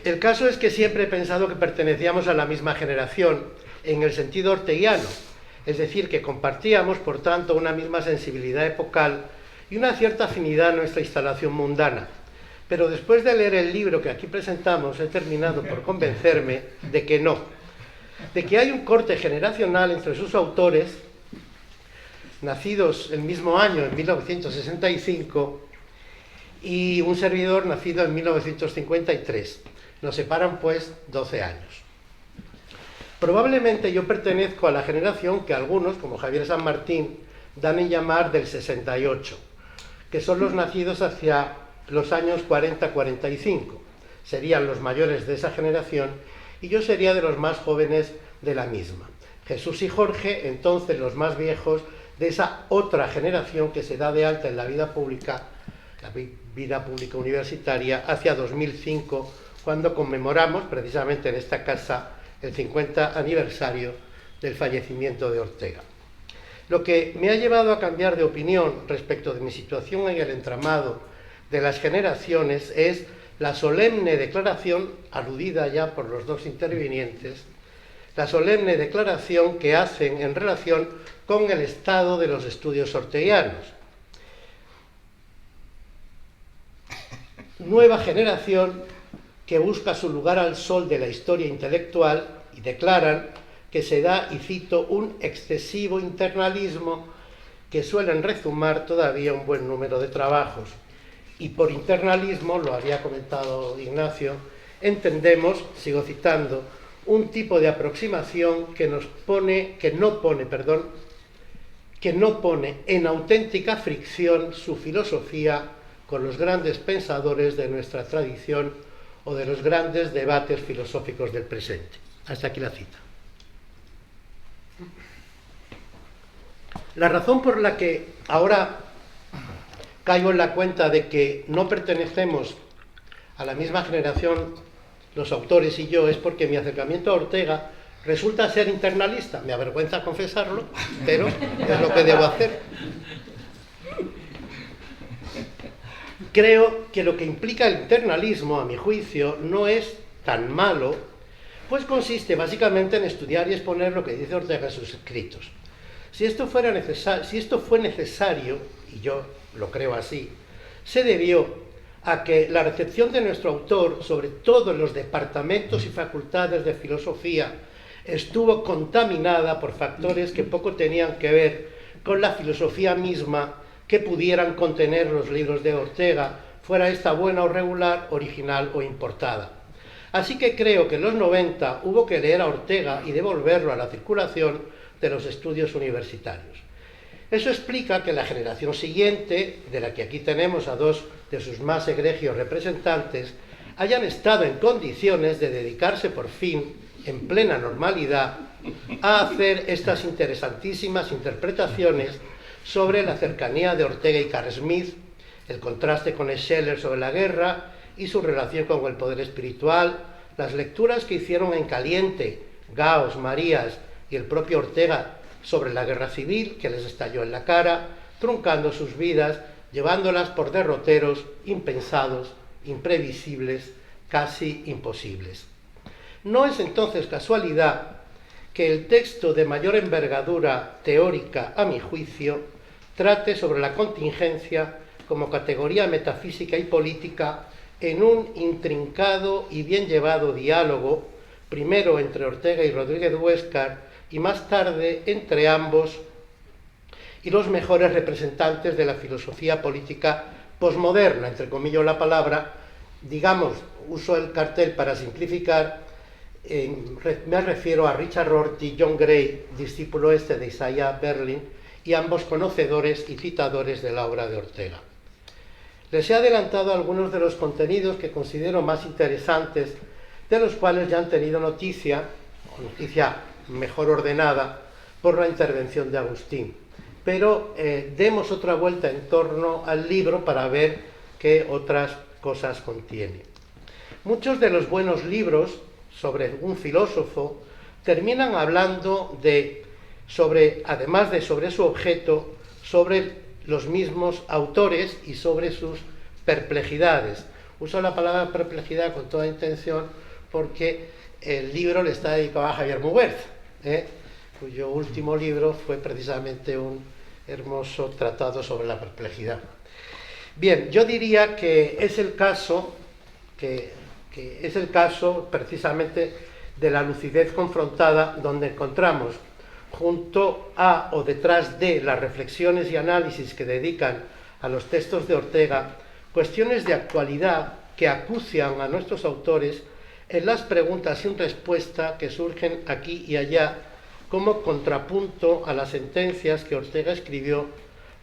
Speaker 3: El caso es que siempre he pensado que pertenecíamos a la misma generación en el sentido orteguiano, es decir, que compartíamos, por tanto, una misma sensibilidad epocal y una cierta afinidad a nuestra instalación mundana. Pero después de leer el libro que aquí presentamos, he terminado por convencerme de que no, de que hay un corte generacional entre sus autores, nacidos el mismo año, en 1965, y un servidor nacido en 1953. Nos separan, pues, 12 años. Probablemente yo pertenezco a la generación que algunos, como Javier San Martín, dan en llamar del 68, que son los nacidos hacia los años 40-45. Serían los mayores de esa generación y yo sería de los más jóvenes de la misma. Jesús y Jorge, entonces los más viejos de esa otra generación que se da de alta en la vida pública universitaria, hacia 2005, cuando conmemoramos precisamente en esta casa el 50 aniversario del fallecimiento de Ortega. Lo que me ha llevado a cambiar de opinión respecto de mi situación en el entramado de las generaciones es la solemne declaración, aludida ya por los dos intervinientes, la solemne declaración que hacen en relación con el estado de los estudios orteguianos. Nueva generación que busca su lugar al sol de la historia intelectual y declaran que se da, y cito, un excesivo internalismo que suelen rezumar todavía un buen número de trabajos. Y por internalismo, lo había comentado Ignacio, entendemos, sigo citando, un tipo de aproximación que no pone en auténtica fricción su filosofía con los grandes pensadores de nuestra tradición o de los grandes debates filosóficos del presente. Hasta aquí la cita. La razón por la que ahora caigo en la cuenta de que no pertenecemos a la misma generación, los autores y yo, es porque mi acercamiento a Ortega resulta ser internalista. Me avergüenza confesarlo, pero es lo que debo hacer. Creo que lo que implica el internalismo, a mi juicio, no es tan malo, pues consiste básicamente en estudiar y exponer lo que dice Ortega en sus escritos. Si esto fue necesario, y yo lo creo así, se debió a que la recepción de nuestro autor sobre todos los departamentos y facultades de filosofía estuvo contaminada por factores que poco tenían que ver con la filosofía misma que pudieran contener los libros de Ortega, fuera esta buena o regular, original o importada. Así que creo que en los 90 hubo que leer a Ortega y devolverlo a la circulación de los estudios universitarios. Eso explica que la generación siguiente, de la que aquí tenemos a dos de sus más egregios representantes, hayan estado en condiciones de dedicarse por fin, en plena normalidad, a hacer estas interesantísimas interpretaciones sobre la cercanía de Ortega y Carl Smith, el contraste con Scheler sobre la guerra y su relación con el poder espiritual, las lecturas que hicieron en caliente Gauss, Marías y el propio Ortega sobre la guerra civil que les estalló en la cara, truncando sus vidas, llevándolas por derroteros impensados, imprevisibles, casi imposibles. No es entonces casualidad que el texto de mayor envergadura teórica, a mi juicio, trate sobre la contingencia como categoría metafísica y política en un intrincado y bien llevado diálogo, primero entre Ortega y Rodríguez Huéscar, y más tarde entre ambos y los mejores representantes de la filosofía política posmoderna, entre comillas la palabra, digamos, uso el cartel para simplificar, me refiero a Richard Rorty y John Gray, discípulo de Isaiah Berlin, y ambos conocedores y citadores de la obra de Ortega. Les he adelantado algunos de los contenidos que considero más interesantes, de los cuales ya han tenido noticia mejor ordenada, por la intervención de Agustín. Pero demos otra vuelta en torno al libro para ver qué otras cosas contiene. Muchos de los buenos libros sobre un filósofo terminan hablando además de sobre su objeto, sobre los mismos autores y sobre sus perplejidades. Uso la palabra perplejidad con toda intención porque el libro le está dedicado a Javier Muguerza, cuyo último libro fue precisamente un hermoso tratado sobre la perplejidad. Bien, yo diría que es el caso precisamente de la lucidez confrontada, donde encontramos junto a o detrás de las reflexiones y análisis que dedican a los textos de Ortega, cuestiones de actualidad que acucian a nuestros autores en las preguntas sin respuesta que surgen aquí y allá como contrapunto a las sentencias que Ortega escribió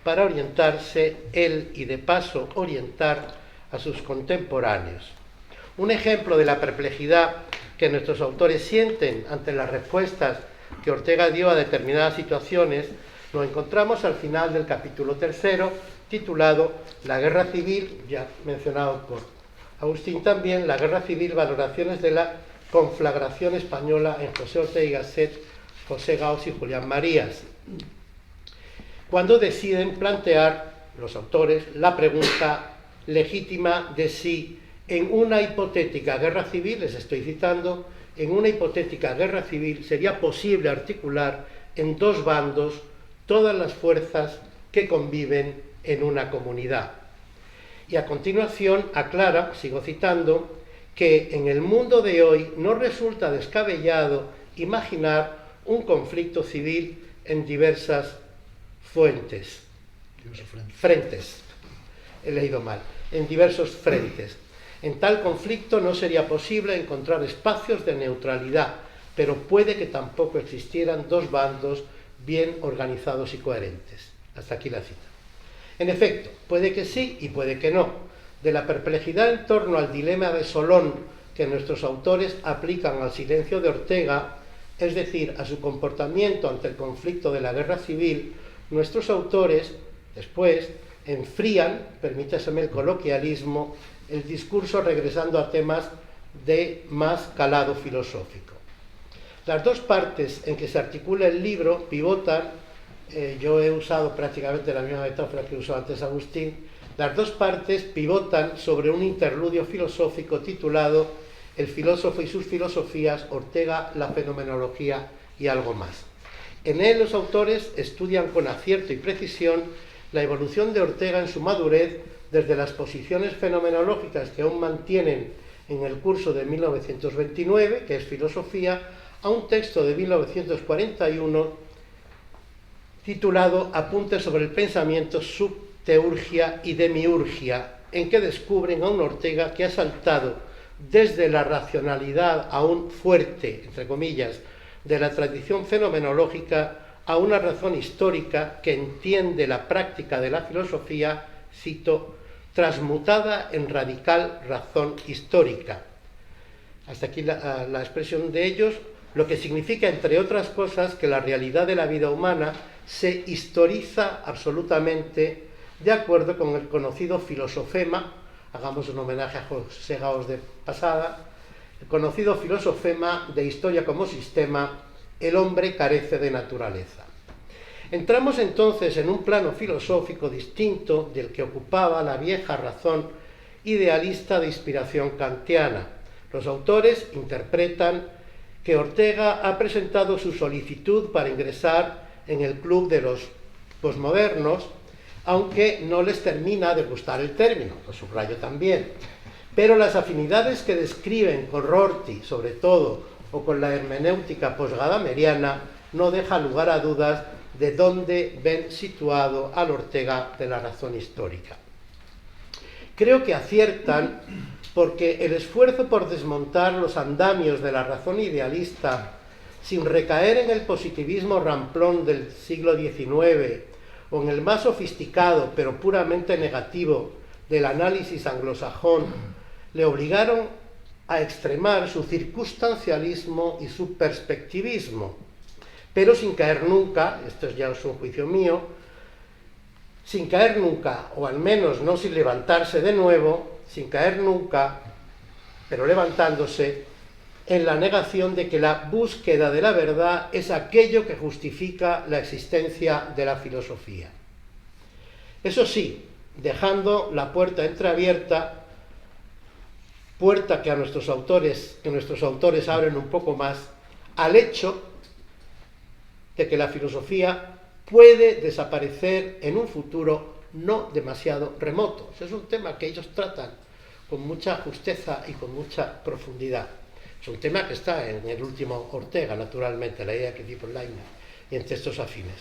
Speaker 3: para orientarse él y de paso orientar a sus contemporáneos. Un ejemplo de la perplejidad que nuestros autores sienten ante las respuestas que Ortega dio a determinadas situaciones lo encontramos al final del capítulo 3, titulado La guerra civil, ya mencionado por Agustín también, La guerra civil, valoraciones de la conflagración española en José Ortega y Gasset, José Gaos y Julián Marías, cuando deciden plantear los autores la pregunta legítima de si en una hipotética guerra civil, les estoy citando, en una hipotética guerra civil sería posible articular en dos bandos todas las fuerzas que conviven en una comunidad. Y a continuación aclara, sigo citando, que en el mundo de hoy no resulta descabellado imaginar un conflicto civil en diversas frentes. He leído mal. En diversos frentes. En tal conflicto no sería posible encontrar espacios de neutralidad, pero puede que tampoco existieran dos bandos bien organizados y coherentes. Hasta aquí la cita. En efecto, puede que sí y puede que no. De la perplejidad en torno al dilema de Solón que nuestros autores aplican al silencio de Ortega, es decir, a su comportamiento ante el conflicto de la guerra civil, nuestros autores, después, enfrían, permítaseme el coloquialismo, el discurso regresando a temas de más calado filosófico. Las dos partes en que se articula el libro pivotan, yo he usado prácticamente la misma metáfora que usó antes Agustín, las dos partes pivotan sobre un interludio filosófico titulado El filósofo y sus filosofías, Ortega, la fenomenología y algo más. En él los autores estudian con acierto y precisión la evolución de Ortega en su madurez desde las posiciones fenomenológicas que aún mantienen en el curso de 1929, que es filosofía, a un texto de 1941 titulado Apuntes sobre el pensamiento, subteurgia y demiurgia, en que descubren a un Ortega que ha saltado desde la racionalidad aún fuerte, entre comillas, de la tradición fenomenológica a una razón histórica que entiende la práctica de la filosofía, cito, transmutada en radical razón histórica. Hasta aquí la expresión de ellos, lo que significa, entre otras cosas, que la realidad de la vida humana se historiza absolutamente de acuerdo con el conocido filosofema, hagamos un homenaje a José Gaos de pasada, el conocido filosofema de historia como sistema, el hombre carece de naturaleza. Entramos entonces en un plano filosófico distinto del que ocupaba la vieja razón idealista de inspiración kantiana. Los autores interpretan que Ortega ha presentado su solicitud para ingresar en el club de los posmodernos, aunque no les termina de gustar el término, lo subrayo también. Pero las afinidades que describen con Rorty, sobre todo, o con la hermenéutica posgadameriana, no deja lugar a dudas de dónde ven situado al Ortega de la razón histórica. Creo que aciertan porque el esfuerzo por desmontar los andamios de la razón idealista sin recaer en el positivismo ramplón del siglo XIX o en el más sofisticado pero puramente negativo del análisis anglosajón, le obligaron a extremar su circunstancialismo y su perspectivismo, pero sin caer nunca, esto ya es un juicio mío, sin caer nunca, o al menos no sin levantarse de nuevo, sin caer nunca, pero levantándose, en la negación de que la búsqueda de la verdad es aquello que justifica la existencia de la filosofía. Eso sí, dejando la puerta entreabierta, puerta que nuestros autores abren un poco más, al hecho de que la filosofía puede desaparecer en un futuro no demasiado remoto. Ese es un tema que ellos tratan con mucha justeza y con mucha profundidad. Es un tema que está en el último Ortega, naturalmente, la idea que di por Leibniz, y en textos afines.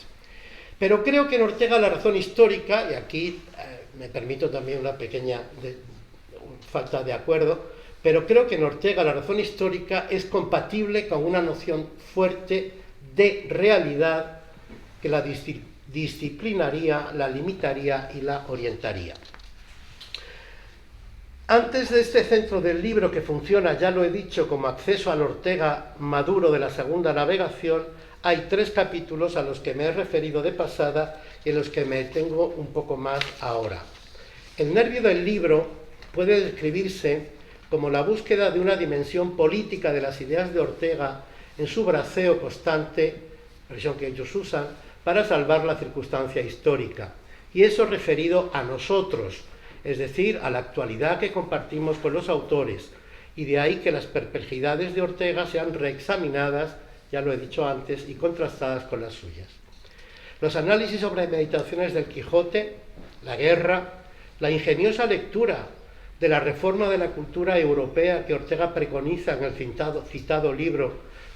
Speaker 3: Pero creo que en Ortega la razón histórica, y aquí me permito también una pequeña falta de acuerdo, pero creo que en Ortega la razón histórica es compatible con una noción fuerte de realidad que la disciplinaría, la limitaría y la orientaría. Antes de este centro del libro, que funciona, ya lo he dicho, como acceso al Ortega maduro de la segunda navegación, hay 3 capítulos a los que me he referido de pasada y en los que me detengo un poco más ahora. El nervio del libro puede describirse como la búsqueda de una dimensión política de las ideas de Ortega en su braceo constante, expresión que ellos usan, para salvar la circunstancia histórica. Y eso referido a nosotros, es decir, a la actualidad que compartimos con los autores, y de ahí que las perplejidades de Ortega sean reexaminadas, ya lo he dicho antes, y contrastadas con las suyas. Los análisis sobre Meditaciones del Quijote, la guerra, la ingeniosa lectura de la reforma de la cultura europea que Ortega preconiza en el citado libro,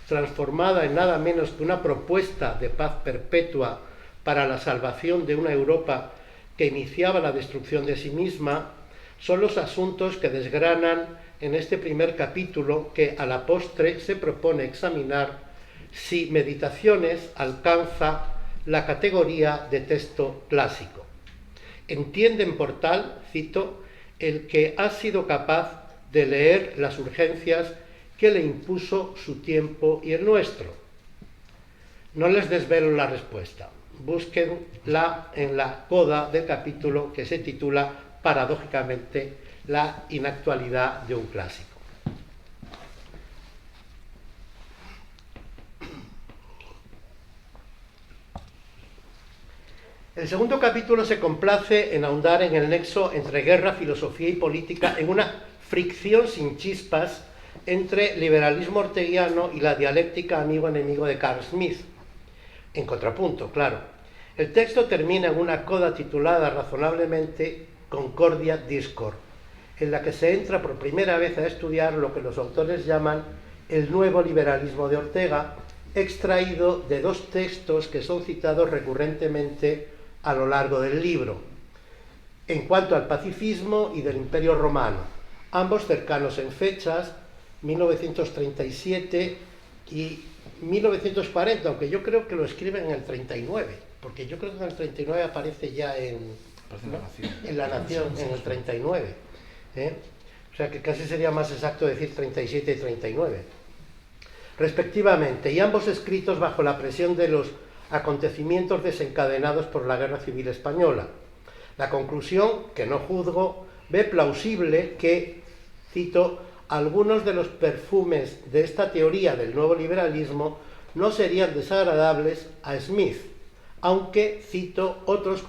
Speaker 3: transformada en nada menos que una propuesta de paz perpetua para la salvación de una Europa que iniciaba la destrucción de sí misma, son los asuntos que desgranan en este primer capítulo que a la postre se propone examinar si Meditaciones alcanza la categoría de texto clásico. Entienden por tal, cito, el que ha sido capaz de leer las urgencias que le impuso su tiempo y el nuestro. No les desvelo la respuesta. Búsquenla en la coda del capítulo que se titula, paradójicamente, La inactualidad de un clásico. El segundo capítulo se complace en ahondar en el nexo entre guerra, filosofía y política, en una fricción sin chispas entre liberalismo orteguiano y la dialéctica amigo-enemigo de Carl Smith. En contrapunto, claro. El texto termina en una coda titulada razonablemente Concordia Discord, en la que se entra por primera vez a estudiar lo que los autores llaman el nuevo liberalismo de Ortega, extraído de dos textos que son citados recurrentemente a lo largo del libro, en cuanto al pacifismo y del Imperio Romano, ambos cercanos en fechas, 1937 y 1940, aunque yo creo que lo escriben en el 39, porque yo creo que en el 39 aparece ya en La Nación, en el 39. O sea que casi sería más exacto decir 37 y 39. Respectivamente, y ambos escritos bajo la presión de los acontecimientos desencadenados por la Guerra Civil Española. La conclusión, que no juzgo, ve plausible que, cito, algunos de los perfumes de esta teoría del nuevo liberalismo no serían desagradables a Smith, aunque, cito, otros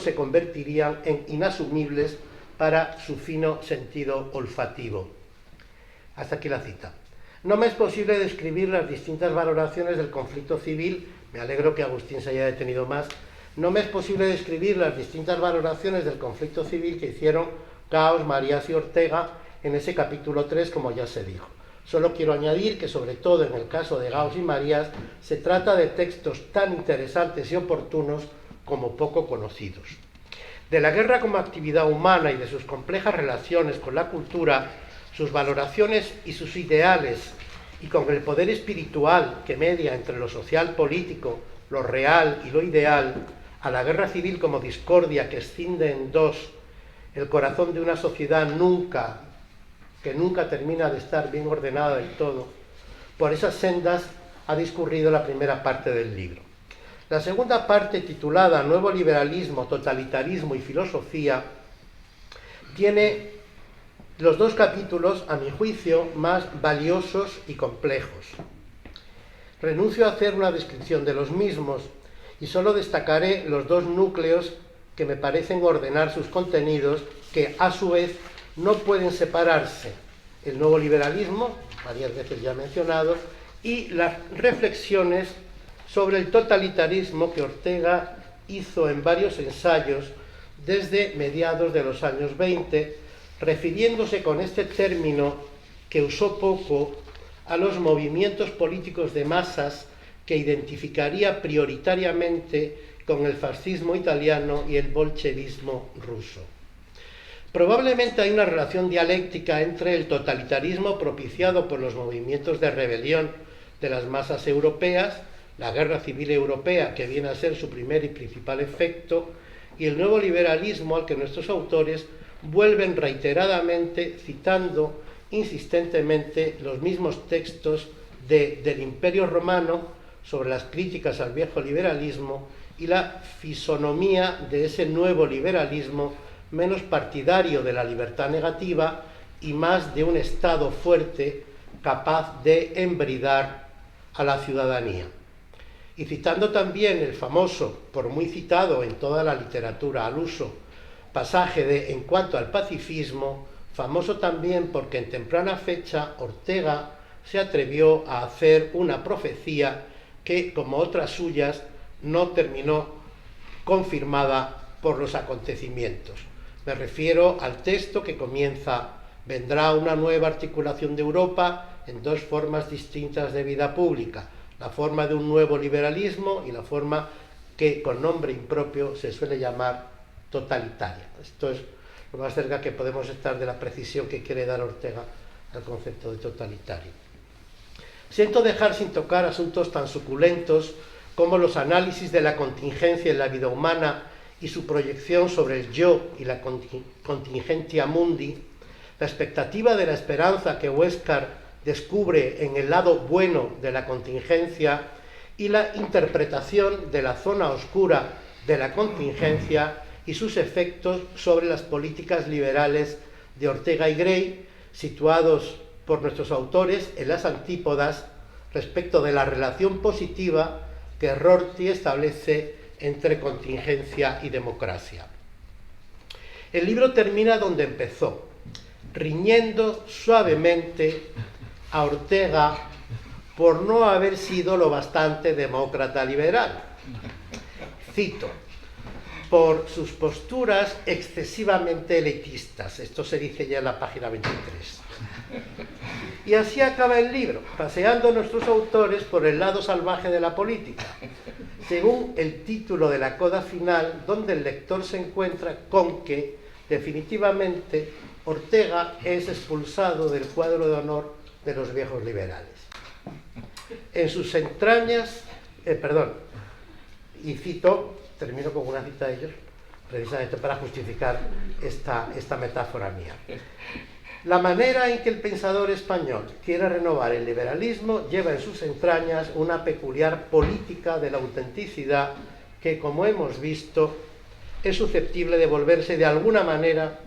Speaker 3: se convertirían en inasumibles para su fino sentido olfativo. Hasta aquí la cita. No me es posible describir las distintas valoraciones del conflicto civil, me alegro que Agustín se haya detenido más, no me es posible describir las distintas valoraciones del conflicto civil que hicieron Gauss, Marías y Ortega en ese capítulo 3, como ya se dijo. Solo quiero añadir que, sobre todo en el caso de Gauss y Marías, se trata de textos tan interesantes y oportunos como poco conocidos. De la guerra como actividad humana y de sus complejas relaciones con la cultura, sus valoraciones y sus ideales, y con el poder espiritual que media entre lo social político, lo real y lo ideal, a la guerra civil como discordia que escinde en dos el corazón de una sociedad que nunca termina de estar bien ordenada del todo, por esas sendas ha discurrido la primera parte del libro. La segunda parte, titulada Nuevo liberalismo, totalitarismo y filosofía, tiene los dos capítulos, a mi juicio, más valiosos y complejos. Renuncio a hacer una descripción de los mismos y solo destacaré los dos núcleos que me parecen ordenar sus contenidos, que a su vez no pueden separarse: el nuevo liberalismo, varias veces ya mencionado, y las reflexiones sobre el totalitarismo que Ortega hizo en varios ensayos desde mediados de los años 20, refiriéndose con este término, que usó poco, a los movimientos políticos de masas que identificaría prioritariamente con el fascismo italiano y el bolchevismo ruso. Probablemente hay una relación dialéctica entre el totalitarismo propiciado por los movimientos de rebelión de las masas europeas, la guerra civil europea, que viene a ser su primer y principal efecto, y el nuevo liberalismo al que nuestros autores vuelven reiteradamente, citando insistentemente los mismos textos del Imperio Romano sobre las críticas al viejo liberalismo y la fisonomía de ese nuevo liberalismo menos partidario de la libertad negativa y más de un Estado fuerte capaz de embridar a la ciudadanía. Y citando también el famoso, por muy citado en toda la literatura al uso, pasaje de En cuanto al pacifismo, famoso también porque en temprana fecha Ortega se atrevió a hacer una profecía que, como otras suyas, no terminó confirmada por los acontecimientos. Me refiero al texto que comienza: vendrá una nueva articulación de Europa en dos formas distintas de vida pública, la forma de un nuevo liberalismo y la forma que con nombre impropio se suele llamar totalitaria. Esto es lo más cerca que podemos estar de la precisión que quiere dar Ortega al concepto de totalitario. Siento dejar sin tocar asuntos tan suculentos como los análisis de la contingencia en la vida humana y su proyección sobre el yo y la contingentia mundi, la expectativa de la esperanza que Huéscar descubre en el lado bueno de la contingencia y la interpretación de la zona oscura de la contingencia y sus efectos sobre las políticas liberales de Ortega y Grey, situados por nuestros autores en las antípodas respecto de la relación positiva que Rorty establece entre contingencia y democracia. El libro termina donde empezó, riñendo suavemente a Ortega por no haber sido lo bastante demócrata liberal. Cito: por sus posturas excesivamente elitistas. Esto se dice ya en la página 23. Y así acaba el libro, paseando nuestros autores por el lado salvaje de la política, según el título de la coda final, donde el lector se encuentra con que, definitivamente, Ortega es expulsado del cuadro de honor de los viejos liberales. En sus entrañas, y cito, termino con una cita de ellos, precisamente para justificar esta metáfora mía. La manera en que el pensador español quiere renovar el liberalismo lleva en sus entrañas una peculiar política de la autenticidad que, como hemos visto, es susceptible de volverse de alguna manera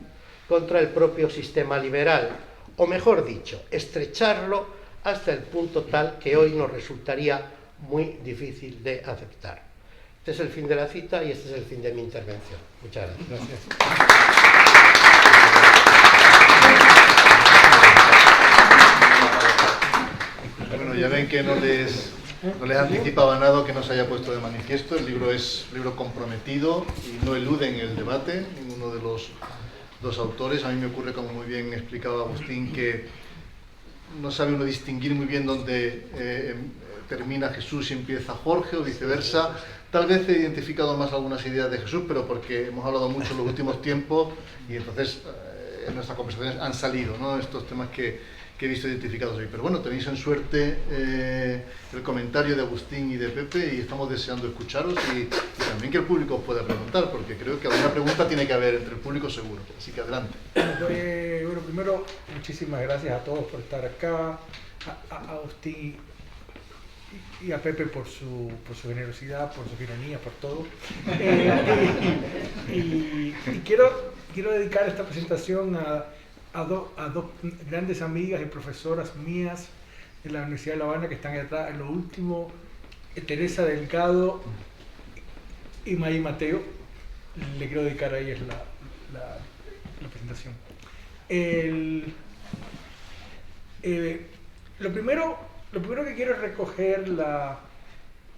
Speaker 3: contra el propio sistema liberal, o mejor dicho, estrecharlo hasta el punto tal que hoy nos resultaría muy difícil de aceptar. Este es el fin de la cita y este es el fin de mi intervención. Muchas gracias.
Speaker 1: Bueno, ya ven que no les anticipaba nada que no se haya puesto de manifiesto. El libro es un libro comprometido y no eluden el debate, ninguno de los dos autores. A mí me ocurre, como muy bien explicaba Agustín, que no sabe uno distinguir muy bien dónde termina Jesús y empieza Jorge, o viceversa. Tal vez he identificado más algunas ideas de Jesús, pero porque hemos hablado mucho en los últimos tiempos y entonces en nuestras conversaciones han salido, ¿no?, estos temas que he visto identificados hoy. Pero bueno, tenéis en suerte el comentario de Agustín y de Pepe y estamos deseando escucharos y también que el público os pueda preguntar, porque creo que alguna pregunta tiene que haber entre el público seguro. Así que adelante.
Speaker 4: Bueno, primero, muchísimas gracias a todos por estar acá, a Agustín y a Pepe por su generosidad, por su ironía, por todo. Y quiero dedicar esta presentación a dos grandes amigas y profesoras mías de la Universidad de La Habana que están atrás. En lo último, Teresa Delgado y May Mateo. Le quiero dedicar a ellas la presentación. Lo primero que quiero es recoger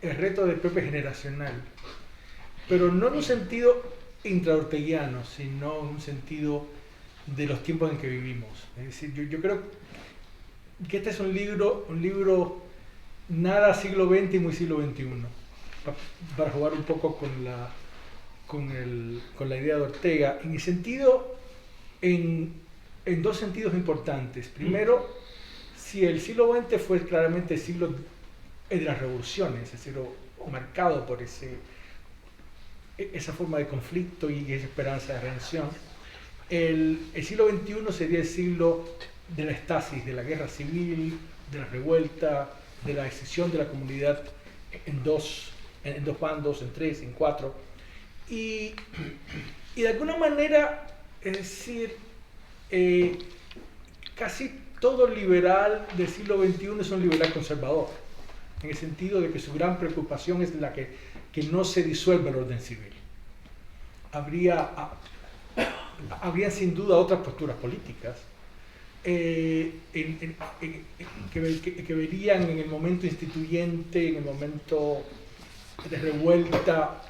Speaker 4: el reto de Pepe generacional, pero no en un sentido intraorteguiano, sino en un sentido de los tiempos en que vivimos. Es decir, yo creo que este es un libro nada siglo XX y muy siglo XXI, para jugar un poco con la idea de Ortega, en dos sentidos importantes. Primero, si el siglo XX fue claramente el siglo de las revoluciones, es decir, o marcado por esa forma de conflicto y esa esperanza de redención, el siglo XXI sería el siglo de la estasis, de la guerra civil, de la revuelta, de la decisión de la comunidad en dos bandos, en tres, en cuatro. Y de alguna manera Es decir, casi todo liberal del siglo XXI es un liberal conservador, en el sentido de que su gran preocupación es la que no se disuelva el orden civil. Habría sin duda otras posturas políticas que verían en el momento instituyente, en el momento de revuelta,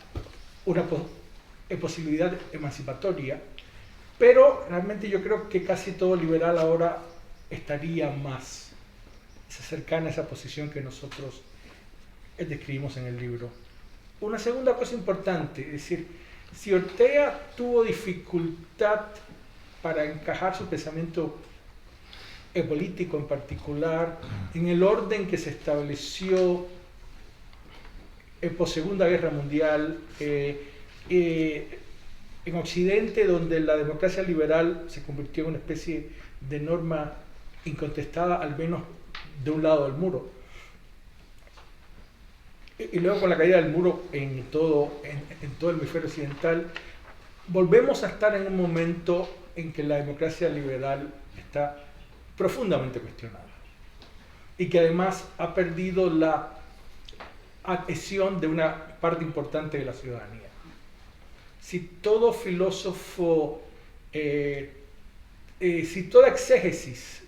Speaker 4: una posibilidad emancipatoria, pero realmente yo creo que casi todo liberal ahora estaría más cercana a esa posición que nosotros describimos en el libro. Una segunda cosa importante, es decir, si Ortega tuvo dificultad para encajar su pensamiento político en particular en el orden que se estableció post Segunda Guerra Mundial en Occidente, donde la democracia liberal se convirtió en una especie de norma incontestada, al menos de un lado del muro, y luego con la caída del muro en todo el hemisferio occidental, volvemos a estar en un momento en que la democracia liberal está profundamente cuestionada y que además ha perdido la adhesión de una parte importante de la ciudadanía. Si todo filósofo, si toda exégesis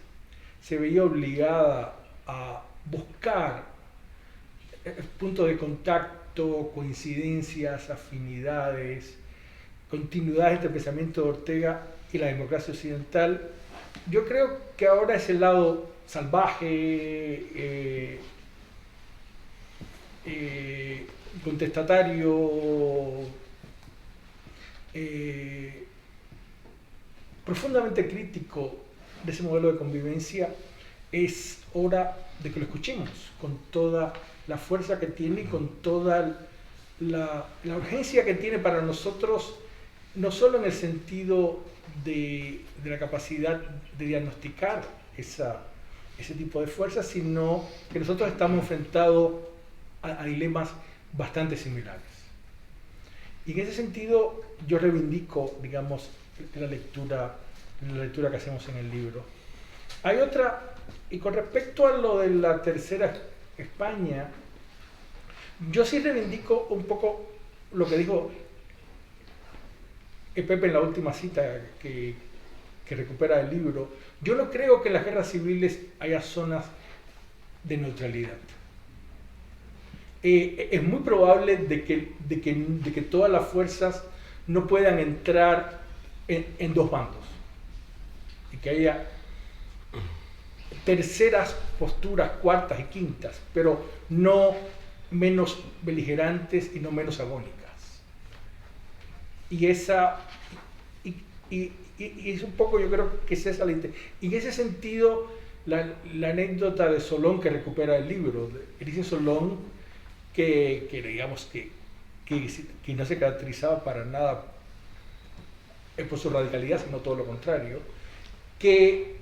Speaker 4: se veía obligada a buscar puntos de contacto, coincidencias, afinidades, continuidades entre el pensamiento de Ortega y la democracia occidental, yo creo que ahora es el lado salvaje, contestatario, profundamente crítico de ese modelo de convivencia. Es hora de que lo escuchemos con toda la fuerza que tiene y con toda la urgencia que tiene para nosotros, no solo en el sentido de la capacidad de diagnosticar ese tipo de fuerzas, sino que nosotros estamos enfrentados a dilemas bastante similares. Y en ese sentido yo reivindico, digamos, la lectura que hacemos en el libro. Hay otra, y con respecto a lo de la tercera España, yo sí reivindico un poco lo que dijo Pepe en la última cita que recupera el libro. Yo no creo que en las guerras civiles haya zonas de neutralidad. Es muy probable de que todas las fuerzas no puedan entrar en dos bandos y que haya terceras posturas, cuartas y quintas, pero no menos beligerantes y no menos agónicas. Y es un poco, yo creo que es esa la intención. Y en ese sentido, la anécdota de Solón que recupera el libro, dice Solón que digamos que no se caracterizaba para nada por su radicalidad, sino todo lo contrario, que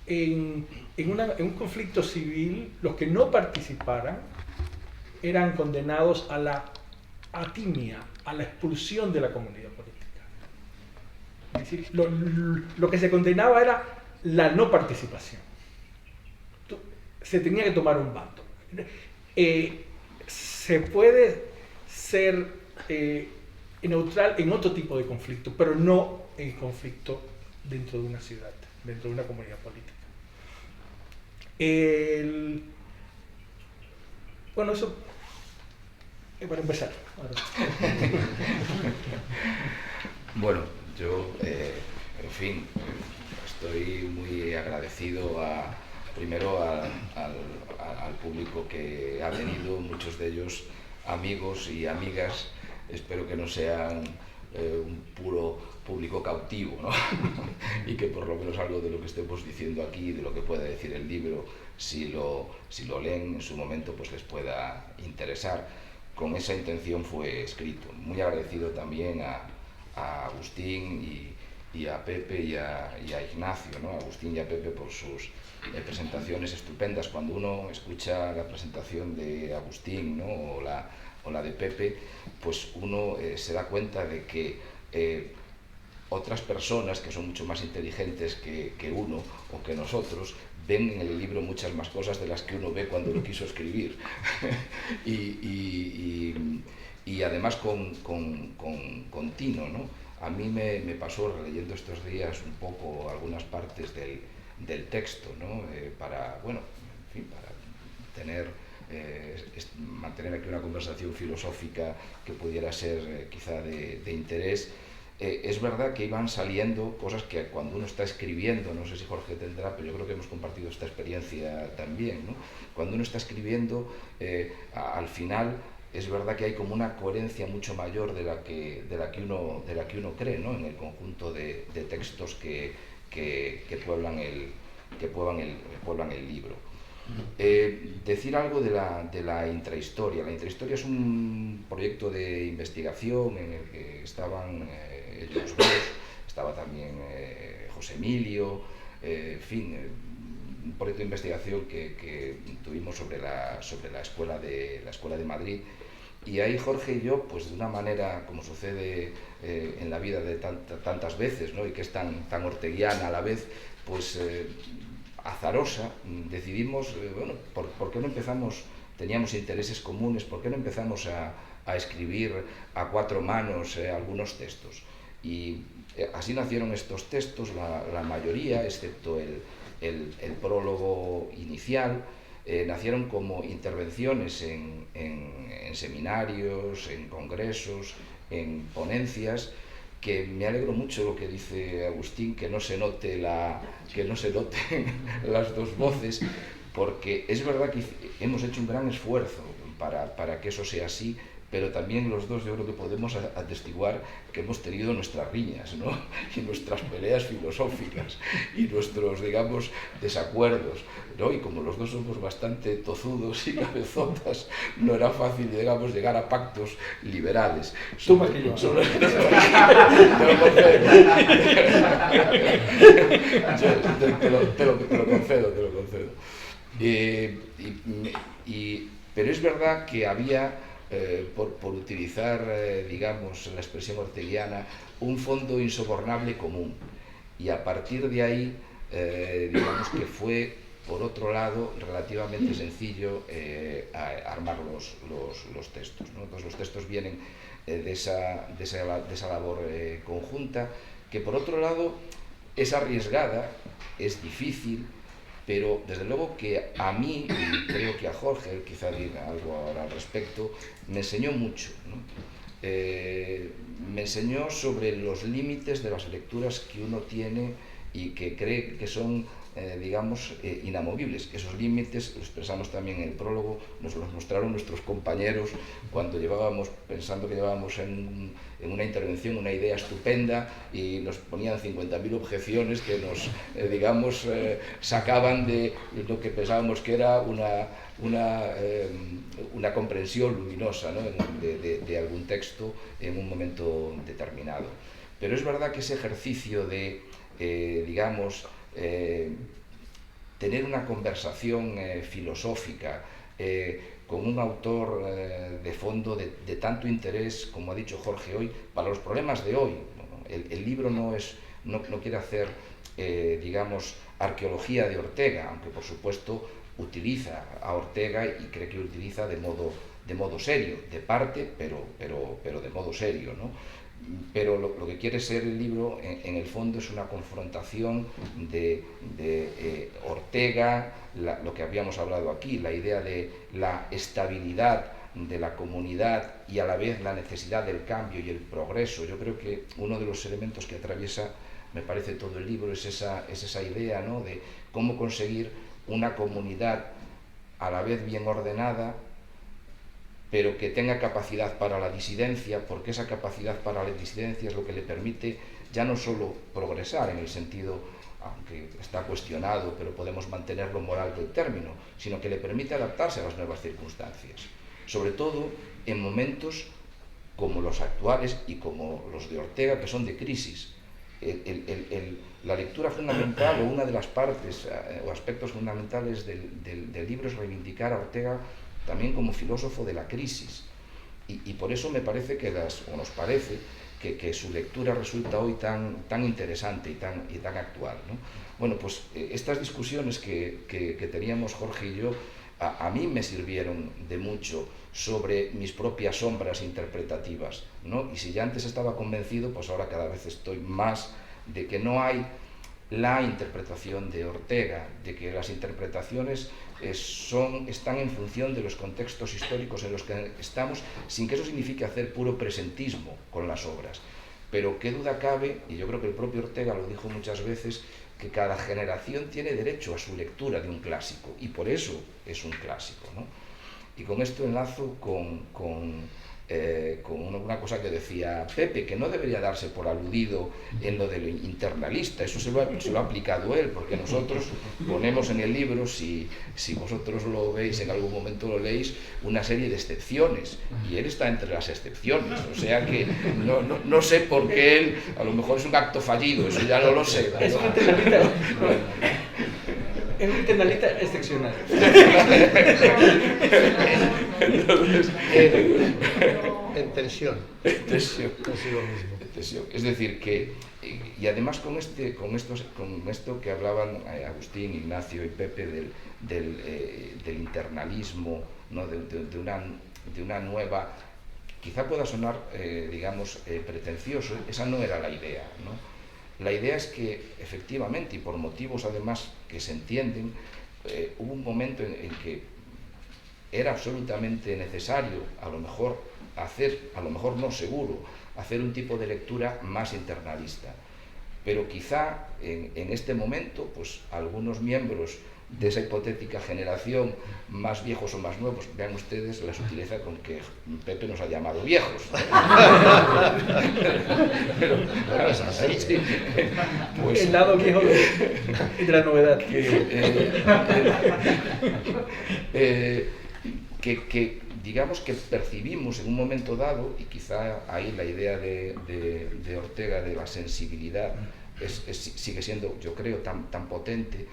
Speaker 4: en un conflicto civil los que no participaran eran condenados a la atimia, a la expulsión de la comunidad política. Es decir, lo que se condenaba era la no participación. Se tenía que tomar un bando. Se puede ser neutral en otro tipo de conflicto, pero no en el conflicto dentro de una ciudad, dentro de una comunidad política. Bueno, eso para empezar.
Speaker 5: Bueno, yo, en fin, estoy muy agradecido primero al público que ha venido, muchos de ellos amigos y amigas. Espero que no sean un puro público cautivo, ¿no? Y que por lo menos algo de lo que estemos diciendo aquí, de lo que pueda decir el libro, si lo leen en su momento, pues les pueda interesar. Con esa intención fue escrito. Muy agradecido también a Agustín y a Pepe y a Ignacio, ¿no? A Agustín y a Pepe por sus presentaciones estupendas. Cuando uno escucha la presentación de Agustín, ¿no? o la de Pepe, pues uno se da cuenta de que otras personas que son mucho más inteligentes que uno o que nosotros ven en el libro muchas más cosas de las que uno ve cuando lo quiso escribir. y además con tino, ¿no? A mí me pasó releyendo estos días un poco algunas partes del texto, ¿no? Para, bueno, en fin, para mantener aquí una conversación filosófica que pudiera ser quizá de interés. Es verdad que iban saliendo cosas que cuando uno está escribiendo, no sé si Jorge tendrá, pero yo creo que hemos compartido esta experiencia también, ¿no? Cuando uno está escribiendo, al final es verdad que hay como una coherencia mucho mayor de la que uno cree, ¿no? En el conjunto de textos que pueblan el libro. Decir algo de la intrahistoria. La intrahistoria es un proyecto de investigación en el que estaban ellos dos, estaba también José Emilio, en fin, un proyecto de investigación que tuvimos sobre la escuela de Madrid. Y ahí Jorge y yo, pues de una manera, como sucede en la vida de tantas veces, ¿no? Y que es tan orteguiana a la vez, pues azarosa, decidimos, bueno, ¿por qué no empezamos? Teníamos intereses comunes, ¿por qué no empezamos a escribir a cuatro manos algunos textos? Y así nacieron estos textos, la mayoría, excepto el prólogo inicial, nacieron como intervenciones en seminarios, en congresos, en ponencias, que me alegro mucho lo que dice Agustín, que no se noten las dos voces, porque es verdad que hemos hecho un gran esfuerzo para que eso sea así, pero también los dos yo creo que podemos atestiguar que hemos tenido nuestras riñas, ¿no? Y nuestras peleas filosóficas y nuestros, digamos, desacuerdos, ¿no? Y como los dos somos bastante tozudos y cabezotas, no era fácil, digamos, llegar a pactos liberales.
Speaker 4: Tú más que yo.
Speaker 5: Te lo concedo. Pero es verdad que había, por utilizar, digamos, la expresión orteguiana, un fondo insobornable común. Y a partir de ahí, digamos que fue, por otro lado, relativamente sencillo armar los textos, ¿no? Entonces los textos vienen de esa labor conjunta, que por otro lado es arriesgada, es difícil, pero desde luego que a mí, y creo que a Jorge, él quizá diga algo ahora al respecto, me enseñó mucho, ¿no? Me enseñó sobre los límites de las lecturas que uno tiene y que cree que son, digamos, inamovibles. Esos límites, lo expresamos también en el prólogo, nos los mostraron nuestros compañeros cuando pensando que llevábamos en una intervención una idea estupenda y nos ponían 50.000 objeciones que nos, digamos, sacaban de lo que pensábamos que era una comprensión luminosa, ¿no? de algún texto en un momento determinado. Pero es verdad que ese ejercicio de, digamos, tener una conversación filosófica con un autor de fondo de tanto interés, como ha dicho Jorge hoy, para los problemas de hoy. El libro no quiere hacer, digamos, arqueología de Ortega, aunque por supuesto utiliza a Ortega y cree que lo utiliza de modo serio, de parte, pero de modo serio, ¿no? Pero lo que quiere ser el libro, en el fondo, es una confrontación de Ortega, lo que habíamos hablado aquí, la idea de la estabilidad de la comunidad y a la vez la necesidad del cambio y el progreso. Yo creo que uno de los elementos que atraviesa, me parece, todo el libro es esa idea, ¿no? De cómo conseguir una comunidad a la vez bien ordenada, pero que tenga capacidad para la disidencia, porque esa capacidad para la disidencia es lo que le permite ya no solo progresar en el sentido, aunque está cuestionado, pero podemos mantener lo moral del término, sino que le permite adaptarse a las nuevas circunstancias, sobre todo en momentos como los actuales y como los de Ortega, que son de crisis. La lectura fundamental, o una de las partes o aspectos fundamentales del libro, es reivindicar a Ortega también como filósofo de la crisis, y por eso me parece nos parece que su lectura resulta hoy tan interesante y tan actual, ¿no? Bueno, pues estas discusiones que teníamos Jorge y yo, a mí me sirvieron de mucho sobre mis propias sombras interpretativas, ¿no? Y si ya antes estaba convencido, pues ahora cada vez estoy más de que no hay la interpretación de Ortega, de que las interpretaciones están en función de los contextos históricos en los que estamos, sin que eso signifique hacer puro presentismo con las obras. Pero qué duda cabe, y yo creo que el propio Ortega lo dijo muchas veces, que cada generación tiene derecho a su lectura de un clásico, y por eso es un clásico, ¿no? Y con esto enlazo con una cosa que decía Pepe, que no debería darse por aludido en lo de lo internalista. Eso se lo ha aplicado él, porque nosotros ponemos en el libro, si vosotros lo veis, en algún momento lo leéis, una serie de excepciones, y él está entre las excepciones, o sea que no sé por qué él, a lo mejor es un acto fallido, eso ya no lo sé.
Speaker 4: Es un internalista, es un internalista excepcional.
Speaker 5: Entonces,
Speaker 3: en tensión.
Speaker 5: Consigo mismo. Es decir, que, y además con esto que hablaban Agustín, Ignacio y Pepe del internalismo, ¿no? de una nueva, quizá pueda sonar, pretencioso, esa no era la idea, ¿no? La idea es que, efectivamente, y por motivos además que se entienden, hubo un momento en que era absolutamente necesario, a lo mejor no seguro, hacer un tipo de lectura más internalista. Pero quizá en este momento, pues algunos miembros de esa hipotética generación, más viejos o más nuevos, vean ustedes la sutileza con que Pepe nos ha llamado viejos. Pero es así. Sí. Pues,
Speaker 4: el lado viejo de la novedad.
Speaker 5: Que digamos que percibimos en un momento dado, y quizá ahí la idea de Ortega de la sensibilidad sigue siendo, yo creo, tan potente,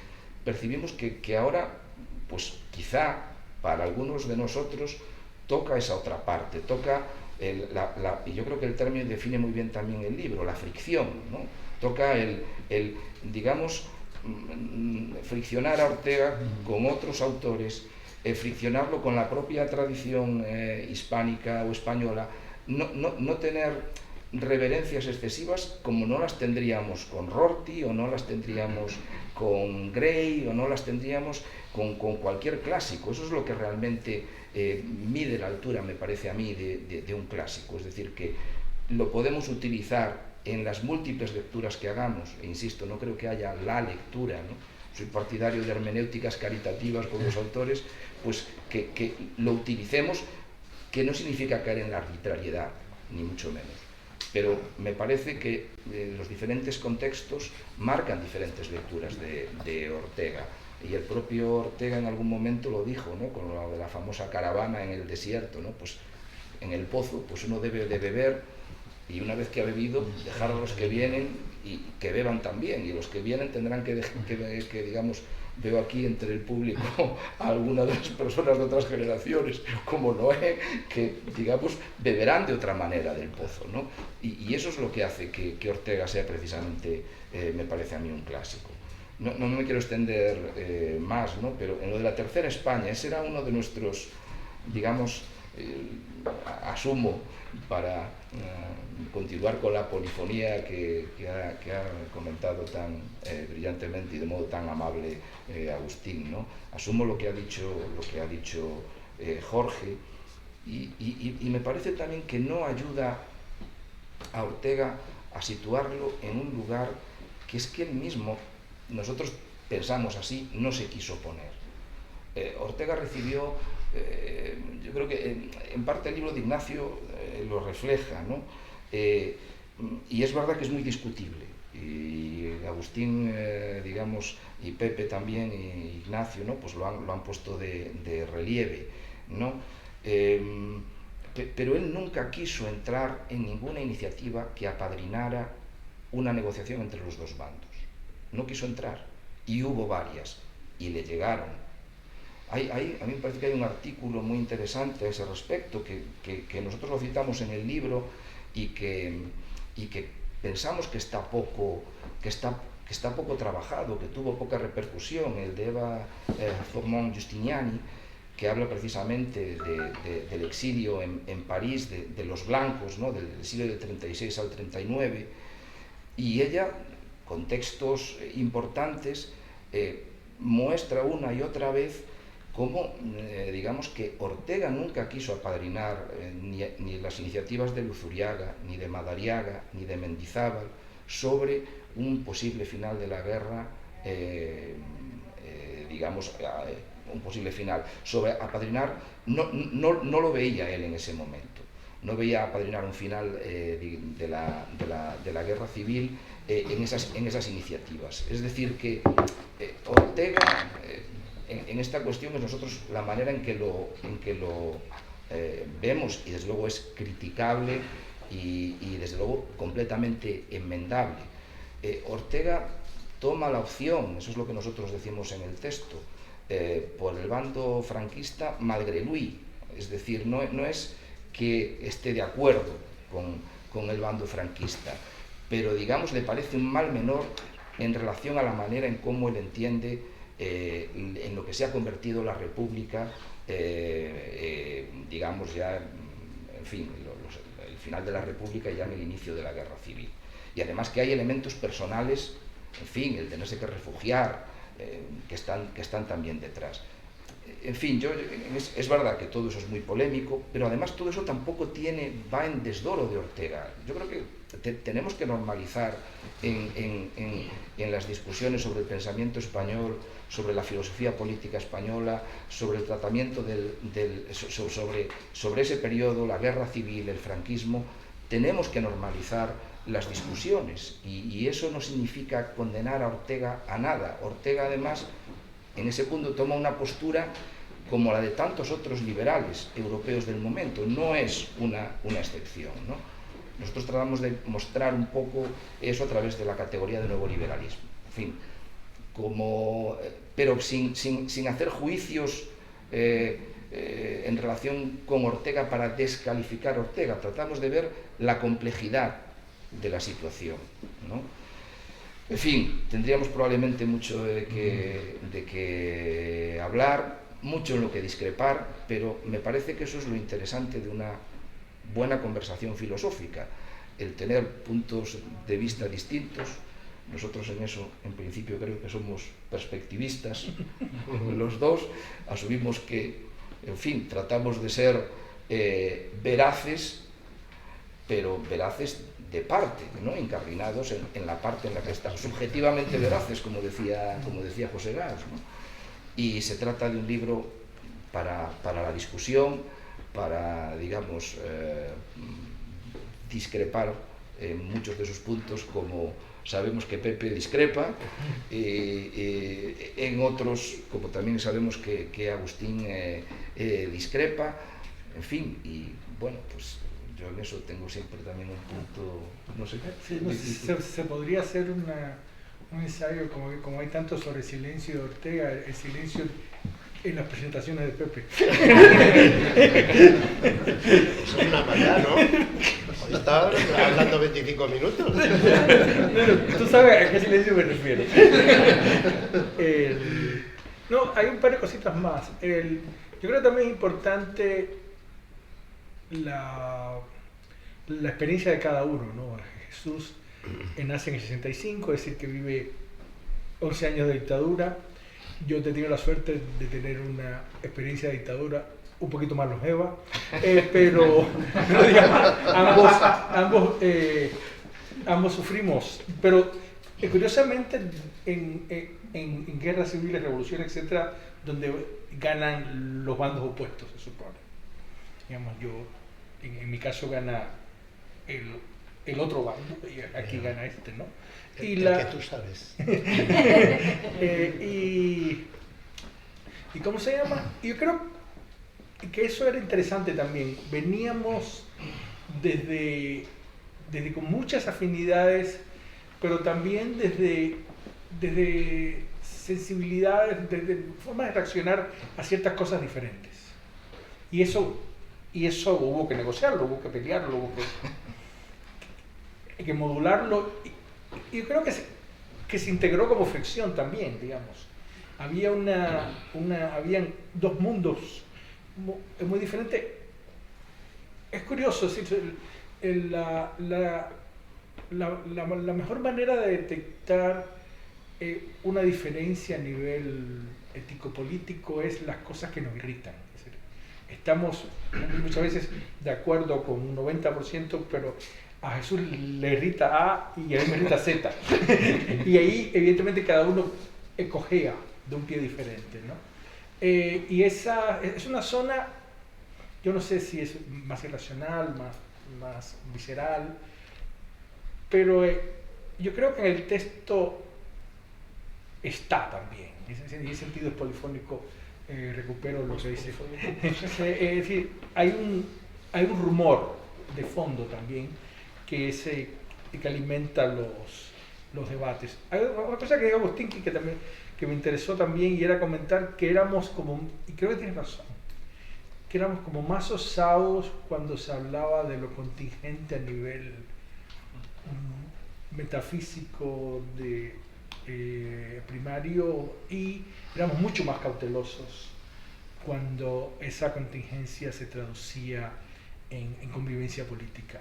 Speaker 5: percibimos que ahora, pues quizá para algunos de nosotros toca esa otra parte, toca, y yo creo que el término define muy bien también el libro, la fricción, ¿no? Toca digamos, friccionar a Ortega con otros autores, friccionarlo con la propia tradición hispánica o española, no tener reverencias excesivas como no las tendríamos con Rorty, o no las tendríamos con Gray, o no las tendríamos con cualquier clásico. Eso es lo que realmente mide la altura, me parece a mí, de un clásico. Es decir, que lo podemos utilizar en las múltiples lecturas que hagamos, e insisto, no creo que haya la lectura, ¿no? Soy partidario de hermenéuticas caritativas con los autores, pues que lo utilicemos, que no significa caer en la arbitrariedad, ni mucho menos. Pero me parece que los diferentes contextos marcan diferentes lecturas de Ortega. Y el propio Ortega en algún momento lo dijo, ¿no? Con lo de la famosa caravana en el desierto, ¿no? Pues en el pozo, pues uno debe de beber, y una vez que ha bebido, dejar a los que vienen y que beban también. Y los que vienen tendrán que digamos, veo aquí entre el público a algunas de las personas de otras generaciones, como Noé, que, digamos, beberán de otra manera del pozo, ¿no? Y eso es lo que hace que Ortega sea precisamente, me parece a mí, un clásico. No me quiero extender más, ¿no? Pero en lo de la Tercera España, ese era uno de nuestros, digamos, asumo, para continuar con la polifonía que ha comentado tan brillantemente y de modo tan amable Agustín, ¿no? Asumo lo que ha dicho Jorge, y me parece también que no ayuda a Ortega a situarlo en un lugar que es que él mismo, nosotros pensamos así, no se quiso poner. Ortega recibió, yo creo que en parte el libro de Ignacio lo refleja, ¿no? Y es verdad que es muy discutible, y Agustín, digamos, y Pepe también, y Ignacio, ¿no? Pues lo han puesto de relieve, ¿no? Pero él nunca quiso entrar en ninguna iniciativa que apadrinara una negociación entre los dos bandos. No quiso entrar, y hubo varias, y le llegaron. A mí me parece que hay un artículo muy interesante a ese respecto, que nosotros lo citamos en el libro, y que y que pensamos que está poco trabajado, que tuvo poca repercusión, el de Eva Formont-Giustiniani, que habla precisamente del exilio en París de los blancos, ¿no? Del exilio del 36 al 39, y ella, con textos importantes, muestra una y otra vez cómo, digamos, que Ortega nunca quiso apadrinar ni las iniciativas de Luzuriaga, ni de Madariaga, ni de Mendizábal sobre un posible final de la guerra, digamos, un posible final. Sobre apadrinar, no lo veía él en ese momento. No veía apadrinar un final de la guerra civil en esas iniciativas. Es decir, que Ortega, en esta cuestión, es nosotros la manera en que lo vemos, y desde luego es criticable y desde luego completamente enmendable. Ortega toma la opción, eso es lo que nosotros decimos en el texto, por el bando franquista malgré lui, es decir, no es que esté de acuerdo con el bando franquista, pero digamos le parece un mal menor en relación a la manera en cómo él entiende en lo que se ha convertido la República, digamos ya, en fin, el final de la República y ya en el inicio de la Guerra Civil. Y además que hay elementos personales, en fin, el tenerse que refugiar, que están también detrás. En fin, es verdad que todo eso es muy polémico, pero además todo eso tampoco va en desdoro de Ortega. Yo creo que tenemos que normalizar en las discusiones sobre el pensamiento español, sobre la filosofía política española, sobre el tratamiento sobre ese periodo, la guerra civil, el franquismo, tenemos que normalizar las discusiones, y eso no significa condenar a Ortega a nada. Ortega, además, en ese punto toma una postura como la de tantos otros liberales europeos del momento, no es una excepción, ¿no? Nosotros tratamos de mostrar un poco eso a través de la categoría de nuevo liberalismo, en fin, pero sin hacer juicios en relación con Ortega para descalificar a Ortega. Tratamos de ver la complejidad de la situación, ¿no? En fin, tendríamos probablemente mucho de que hablar, mucho en lo que discrepar, pero me parece que eso es lo interesante de una buena conversación filosófica, el tener puntos de vista distintos. Nosotros en eso, en principio, creo que somos perspectivistas, los dos, asumimos que, en fin, tratamos de ser veraces, pero veraces de parte, ¿no? Incardinados en la parte en la que están, subjetivamente veraces, como decía José Gás, ¿no? Y se trata de un libro para la discusión, para, digamos, discrepar en muchos de sus puntos, como sabemos que Pepe discrepa, en otros, como también sabemos que Agustín discrepa, en fin, y bueno, pues yo en eso tengo siempre también un punto, no sé.
Speaker 4: Sí, se podría hacer un ensayo, como hay tanto sobre el silencio de Ortega, el silencio en las presentaciones de Pepe.
Speaker 3: Eso es una maldad, ¿no? Hoy estaba hablando 25 minutos.
Speaker 4: Tú sabes a qué silencio me refiero. No, hay un par de cositas más. Yo creo que también es importante la experiencia de cada uno, ¿no? Jesús nace en el 65, es decir, que vive 11 años de dictadura. Yo he tenido la suerte de tener una experiencia de dictadura un poquito más longeva, pero digamos, ambos sufrimos. Pero curiosamente en guerras civiles, revoluciones, etcétera, donde ganan los bandos opuestos, se supone. Digamos, en mi caso gana el otro bando, y aquí gana este, ¿no?
Speaker 3: Y que tú sabes.
Speaker 4: ¿Y cómo se llama? Yo creo que eso era interesante también. Veníamos desde con muchas afinidades, pero también desde sensibilidades, desde formas de reaccionar a ciertas cosas diferentes. Y eso hubo que negociarlo, hubo que pelearlo, hay que modularlo, y yo creo que se integró como ficción también, digamos. Habían dos mundos muy diferentes. Es curioso, es decir, la mejor manera de detectar una diferencia a nivel ético-político es las cosas que nos irritan. Es decir, estamos muchas veces de acuerdo con un 90%, pero a Jesús le irrita A y a mí me irrita Z. Y ahí, evidentemente, cada uno cojea de un pie diferente, ¿no? Y esa es una zona, yo no sé si es más irracional, más visceral, pero yo creo que en el texto está también. En ese sentido es polifónico, recupero lo que dice. Es decir, hay un rumor de fondo también que alimenta los debates. Hay una cosa que dijo Agustín que me interesó también, y era comentar que éramos como, y creo que tienes razón, que éramos como más osados cuando se hablaba de lo contingente a nivel metafísico primario, y éramos mucho más cautelosos cuando esa contingencia se traducía en convivencia política.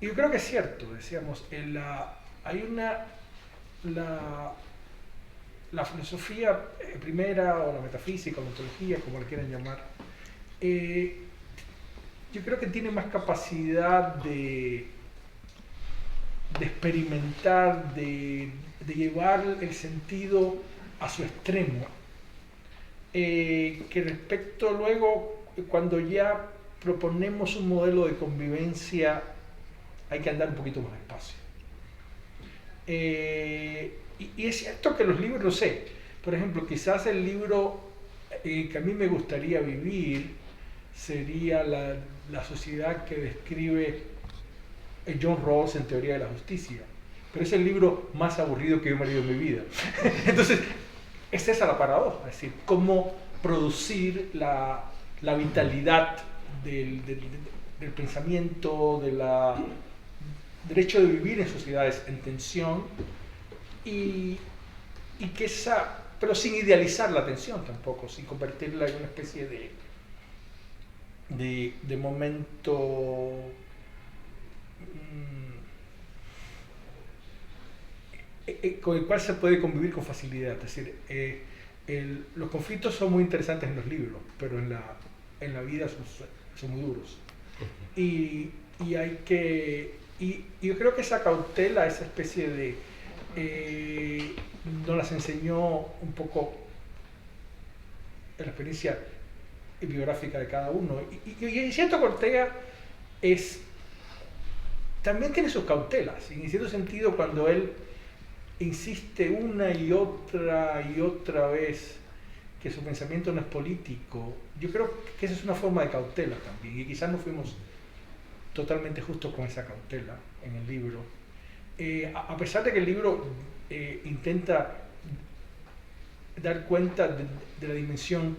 Speaker 4: Y yo creo que es cierto, decíamos, la filosofía primera, o la metafísica, o la ontología, como la quieran llamar, yo creo que tiene más capacidad de experimentar, de llevar el sentido a su extremo, que respecto luego, cuando ya proponemos un modelo de convivencia, hay que andar un poquito más despacio. Y es cierto que los libros, no sé, por ejemplo, quizás el libro que a mí me gustaría vivir sería la sociedad que describe John Rawls en Teoría de la Justicia, pero es el libro más aburrido que yo me he leído en mi vida. Entonces, es esa la paradoja, es decir, cómo producir la vitalidad del pensamiento, del hecho de vivir en sociedades en tensión, y que pero sin idealizar la tensión tampoco, sin convertirla en una especie de momento con el cual se puede convivir con facilidad. Es decir, los conflictos son muy interesantes en los libros, pero en la vida son muy duros. Y yo creo que esa cautela, esa especie de nos las enseñó un poco en la experiencia biográfica de cada uno. Y siento que Ortega también tiene sus cautelas, y en cierto sentido, cuando él insiste una y otra vez que su pensamiento no es político, yo creo que esa es una forma de cautela también, y quizás no fuimos totalmente justos con esa cautela en el libro, a pesar de que el libro intenta dar cuenta de la dimensión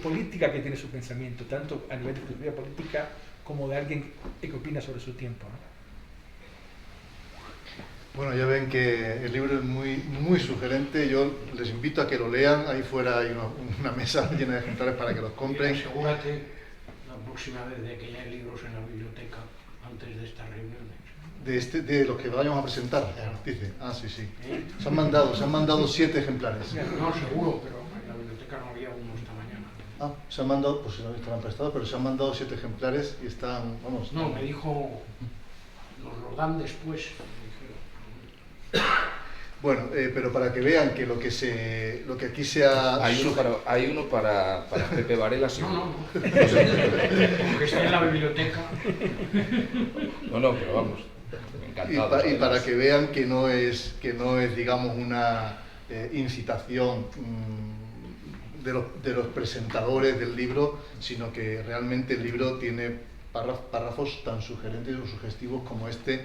Speaker 4: política que tiene su pensamiento, tanto a nivel de filosofía política como de alguien que opina sobre su tiempo, ¿no?
Speaker 1: Bueno, ya ven que el libro es muy, muy sugerente. Yo les invito a que lo lean. Ahí fuera hay una mesa llena de ejemplares para que los compren.
Speaker 6: Y asegúrate la próxima vez de que haya libros en la biblioteca antes de estas reuniones.
Speaker 1: De los que vayamos a presentar, dice. Ah, sí, sí. Se han mandado 7 ejemplares.
Speaker 6: No, seguro, pero en la biblioteca no había uno esta mañana.
Speaker 1: Ah, se han mandado, pues no estarán prestados, pero se han mandado 7 ejemplares y están, vamos.
Speaker 6: No, me dijo, nos lo dan después.
Speaker 1: Bueno, pero para que vean que lo que aquí se ha...
Speaker 5: Hay uno para Pepe Varela, sí.
Speaker 6: No. Porque está en la biblioteca.
Speaker 5: No, pero vamos, encantado.
Speaker 1: Y para que vean que no es digamos, una incitación de los presentadores del libro, sino que realmente el libro tiene párrafos tan sugerentes o sugestivos como este,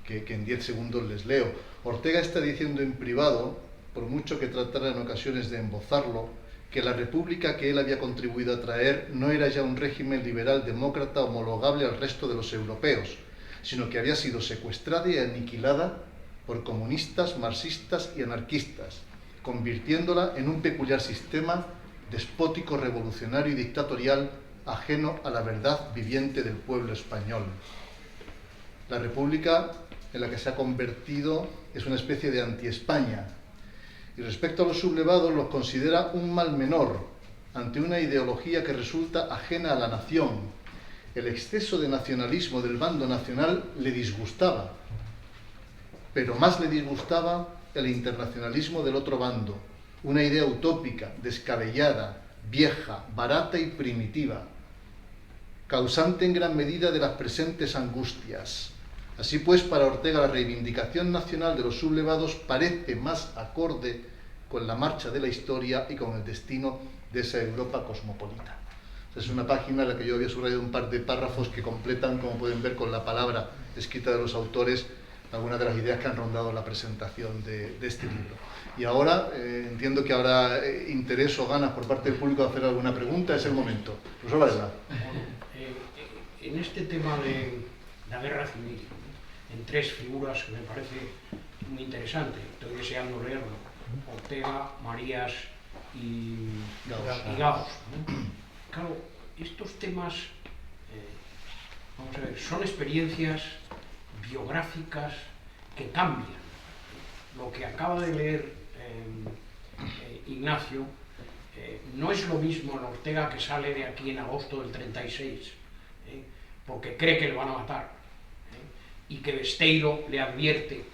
Speaker 1: que en 10 segundos les leo. Ortega está diciendo en privado, por mucho que tratara en ocasiones de embozarlo, que la república que él había contribuido a traer no era ya un régimen liberal demócrata homologable al resto de los europeos, sino que había sido secuestrada y aniquilada por comunistas, marxistas y anarquistas, convirtiéndola en un peculiar sistema despótico, revolucionario y dictatorial ajeno a la verdad viviente del pueblo español. La república en la que se ha convertido es una especie de anti-España, y respecto a los sublevados los considera un mal menor ante una ideología que resulta ajena a la nación. El exceso de nacionalismo del bando nacional le disgustaba, pero más le disgustaba el internacionalismo del otro bando, una idea utópica, descabellada, vieja, barata y primitiva, causante en gran medida de las presentes angustias. Así pues, para Ortega la reivindicación nacional de los sublevados parece más acorde con la marcha de la historia y con el destino de esa Europa cosmopolita. Es una página en la que yo había subrayado un par de párrafos que completan, como pueden ver, con la palabra escrita de los autores, algunas de las ideas que han rondado la presentación de este libro. Y ahora entiendo que habrá interés o ganas por parte del público de hacer alguna pregunta. Es el momento. Profesor Varela.
Speaker 6: En este tema de la guerra civil, en tres figuras que me parece muy interesante, estoy deseando leerlo: Ortega, Marías y Gaos, ¿no? Claro, estos temas, vamos a ver, son experiencias biográficas que cambian. Lo que acaba de leer Ignacio no es lo mismo en Ortega, que sale de aquí en agosto del 36, porque cree que le van a matar, y que Besteiro le advierte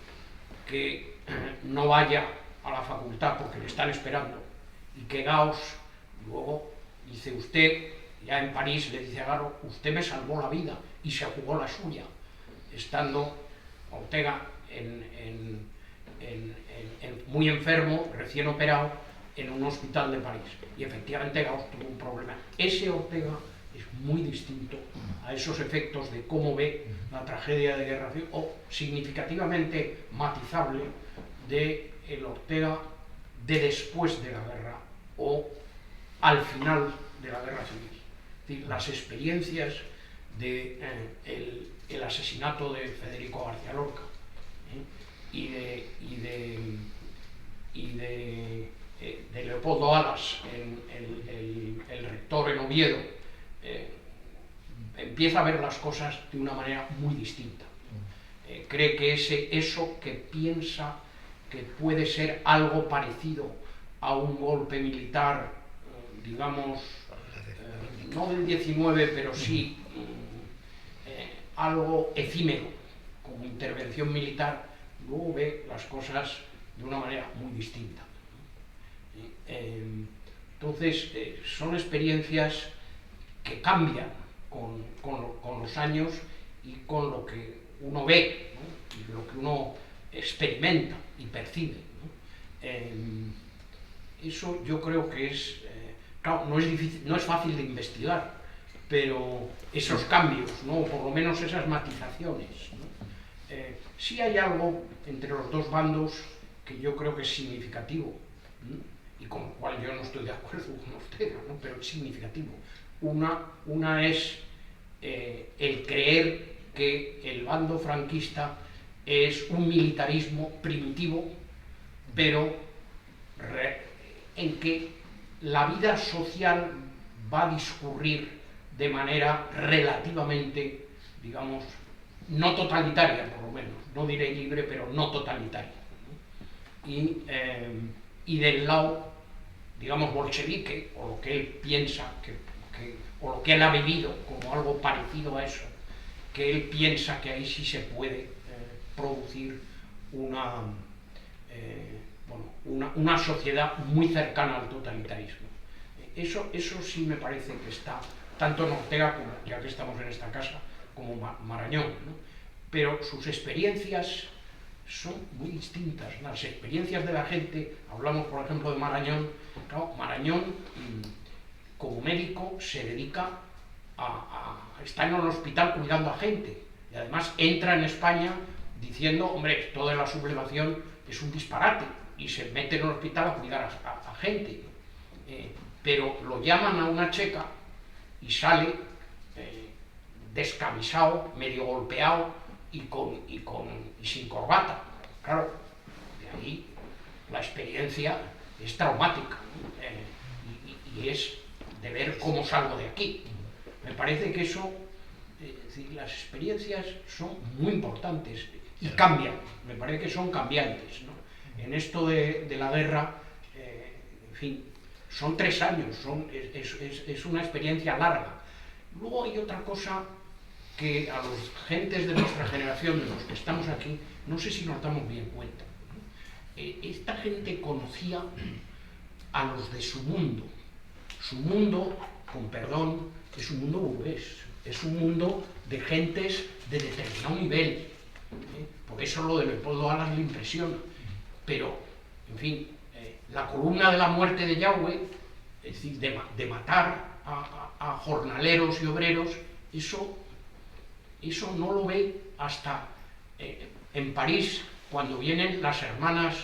Speaker 6: que no vaya a la facultad porque le están esperando, y que Gaos luego dice: usted, ya en París, le dice a Garo, usted me salvó la vida, y se jugó la suya, estando Ortega muy enfermo, recién operado, en un hospital de París. Y efectivamente Gaos tuvo un problema. Ese Ortega es muy distinto a esos efectos de cómo ve la tragedia de guerra civil, o significativamente matizable de el Ortega de después de la guerra o al final de la guerra civil. Es decir, las experiencias de el asesinato de Federico García Lorca y de Leopoldo Alas, el rector en Oviedo, empieza a ver las cosas de una manera muy distinta. Cree que eso que piensa que puede ser algo parecido a un golpe militar, digamos, no del 19, pero sí algo efímero, como intervención militar, luego ve las cosas de una manera muy distinta. Entonces, son experiencias que cambian con los años y con lo que uno ve, ¿no? Y lo que uno experimenta y percibe, ¿no? Eso yo creo que es, claro, no es difícil, no es fácil de investigar, pero esos cambios, ¿no? Por lo menos esas matizaciones, ¿no? Sí hay algo entre los dos bandos que yo creo que es significativo, ¿no? Y con lo cual yo no estoy de acuerdo con Ortega, ¿no? Pero es significativo. Una es el creer que el bando franquista es un militarismo primitivo, pero en que la vida social va a discurrir de manera relativamente, digamos, no totalitaria, por lo menos, no diré libre, pero no totalitaria, ¿no? Y del lado, digamos, bolchevique, o lo que él piensa, o lo que él ha vivido como algo parecido a eso, que él piensa que ahí sí se puede producir una sociedad muy cercana al totalitarismo. Eso sí me parece que está, tanto en Ortega, como, ya que estamos en esta casa, como Marañón, ¿no? Pero sus experiencias son muy distintas. Las experiencias de la gente, hablamos por ejemplo de Marañón, claro, Marañón como médico se dedica a estar en un hospital cuidando a gente, y además entra en España diciendo, hombre, toda la sublevación es un disparate, y se mete en un hospital a cuidar a gente, pero lo llaman a una checa y sale descamisado, medio golpeado, y sin corbata. Claro, de ahí la experiencia es traumática, y es de ver cómo salgo de aquí. Me parece que eso, es decir, las experiencias son muy importantes y cambian, me parece que son cambiantes, ¿no? En esto de la guerra, en fin, son 3 años, es una experiencia larga. Luego hay otra cosa que a los gentes de nuestra generación, de los que estamos aquí, no sé si nos damos bien cuenta. Esta gente conocía a los de su mundo. Su mundo, con perdón, es un mundo burgués, es un mundo de gentes de determinado nivel. Por eso lo de Leopoldo Alas le impresiona. Pero, en fin, la columna de la muerte de Yahweh, es decir, de matar a jornaleros y obreros, eso no lo ve hasta en París, cuando vienen las hermanas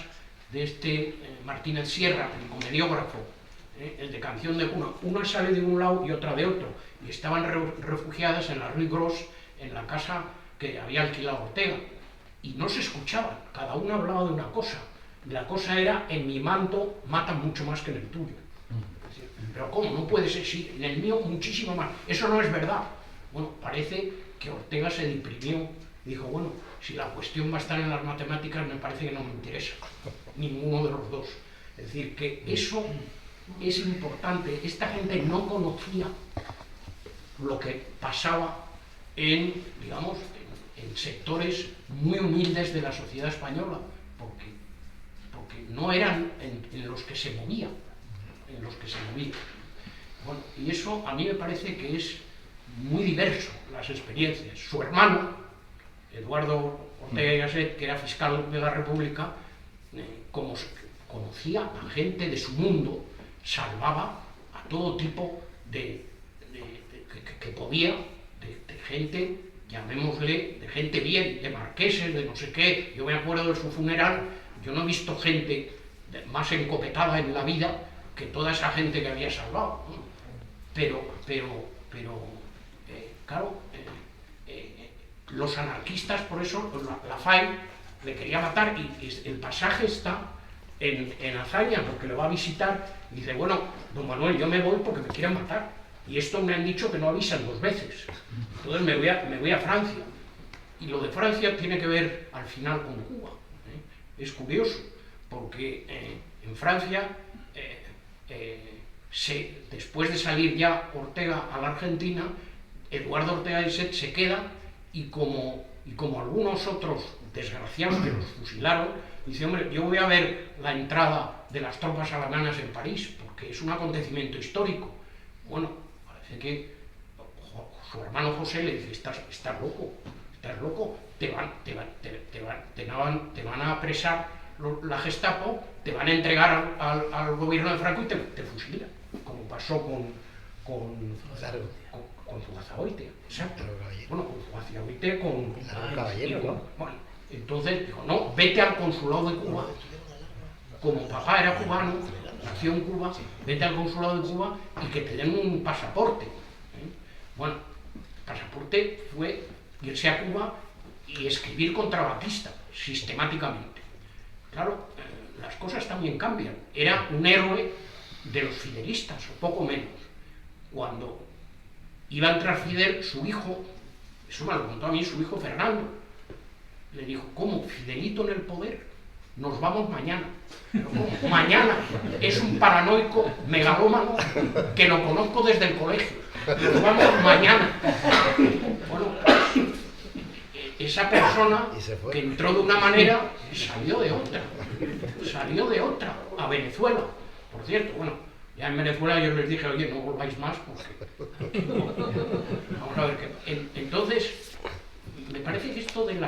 Speaker 6: de este Martínez Sierra, el comediógrafo, el de Canción de Cuna. Una sale de un lado y otra de otro, y estaban refugiadas en la Rue Gros, en la casa que había alquilado Ortega, y no se escuchaban, cada una hablaba de una cosa. La cosa era: en mi manto matan mucho más que en el tuyo. Pero ¿cómo? No puede ser, sí, en el mío muchísimo más. Eso no es verdad. Bueno, parece que Ortega se deprimió, dijo, bueno, si la cuestión va a estar en las matemáticas, me parece que no me interesa ninguno de los dos. Es decir, que eso es importante. Esta gente no conocía lo que pasaba en, digamos, en sectores muy humildes de la sociedad española, porque no eran en los que se movía, Bueno, y eso a mí me parece que es muy diverso, las experiencias. Su hermano, Eduardo Ortega y Gasset, que era fiscal de la República, como conocía a gente de su mundo, salvaba a todo tipo que podía, de gente, llamémosle, de gente bien, de marqueses, de no sé qué. Yo me acuerdo de su funeral, yo no he visto gente más encopetada en la vida que toda esa gente que había salvado, ¿no? Pero claro, los anarquistas, por eso, la FAI le quería matar, y el pasaje está en Azaña, porque le va a visitar, y dice, bueno, don Manuel, yo me voy porque me quieren matar, y esto me han dicho que no avisan 2 veces, entonces me voy a Francia. Y lo de Francia tiene que ver al final con Cuba, ¿eh? Es curioso, porque en Francia, después de salir ya Ortega a la Argentina, Eduardo Ortega y Gasset se queda, y como algunos otros desgraciados que los fusilaron, dice, hombre, yo voy a ver la entrada de las tropas alemanas en París, porque es un acontecimiento histórico. Bueno, parece que su hermano José le dice, estás loco, te van a apresar la Gestapo, te van a entregar al gobierno de Franco y te fusilan, como pasó con Zugazagoitia. Exacto. Bueno, con Zugazagoitia, bueno, entonces dijo, no, vete al consulado de Cuba. Como papá era cubano, nació en Cuba, vete al consulado de Cuba y que te den un pasaporte. Bueno, el pasaporte fue irse a Cuba y escribir contra Batista, sistemáticamente. Claro, las cosas también cambian. Era un héroe de los fidelistas, o poco menos. Cuando iba a entrar Fidel, su hijo, eso me lo contó a mí su hijo Fernando, le dijo, ¿cómo? ¿Fidelito en el poder? Nos vamos mañana. Pero ¿cómo? Mañana. Es un paranoico megalómano que lo conozco desde el colegio. Nos vamos mañana. Bueno, esa persona que entró de una manera salió de otra, a Venezuela. Por cierto, bueno, ya en Venezuela yo les dije, oye, no volváis más porque... Vamos a ver qué... Entonces, me parece que esto del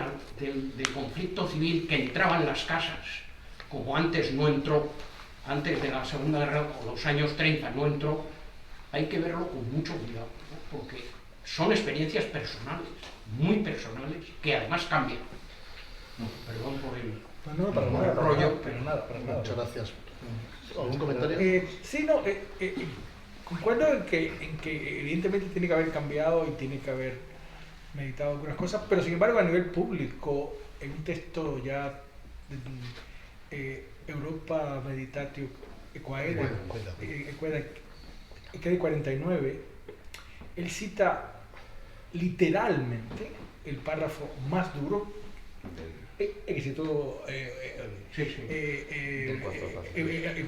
Speaker 6: conflicto civil que entraba en las casas, como antes no entró, antes de la Segunda Guerra, o los años 30 no entró, hay que verlo con mucho cuidado, ¿no? Porque son experiencias personales, muy personales, que además cambian. No, perdón por el rollo, pero nada.
Speaker 1: Muchas gracias. ¿Algún comentario?
Speaker 4: Sí, no, concuerdo en que evidentemente tiene que haber cambiado y tiene que haber meditado algunas cosas, pero sin embargo a nivel público, en un texto ya Europa Meditatio Equaeda, que de 49, él cita literalmente el párrafo más duro que citó en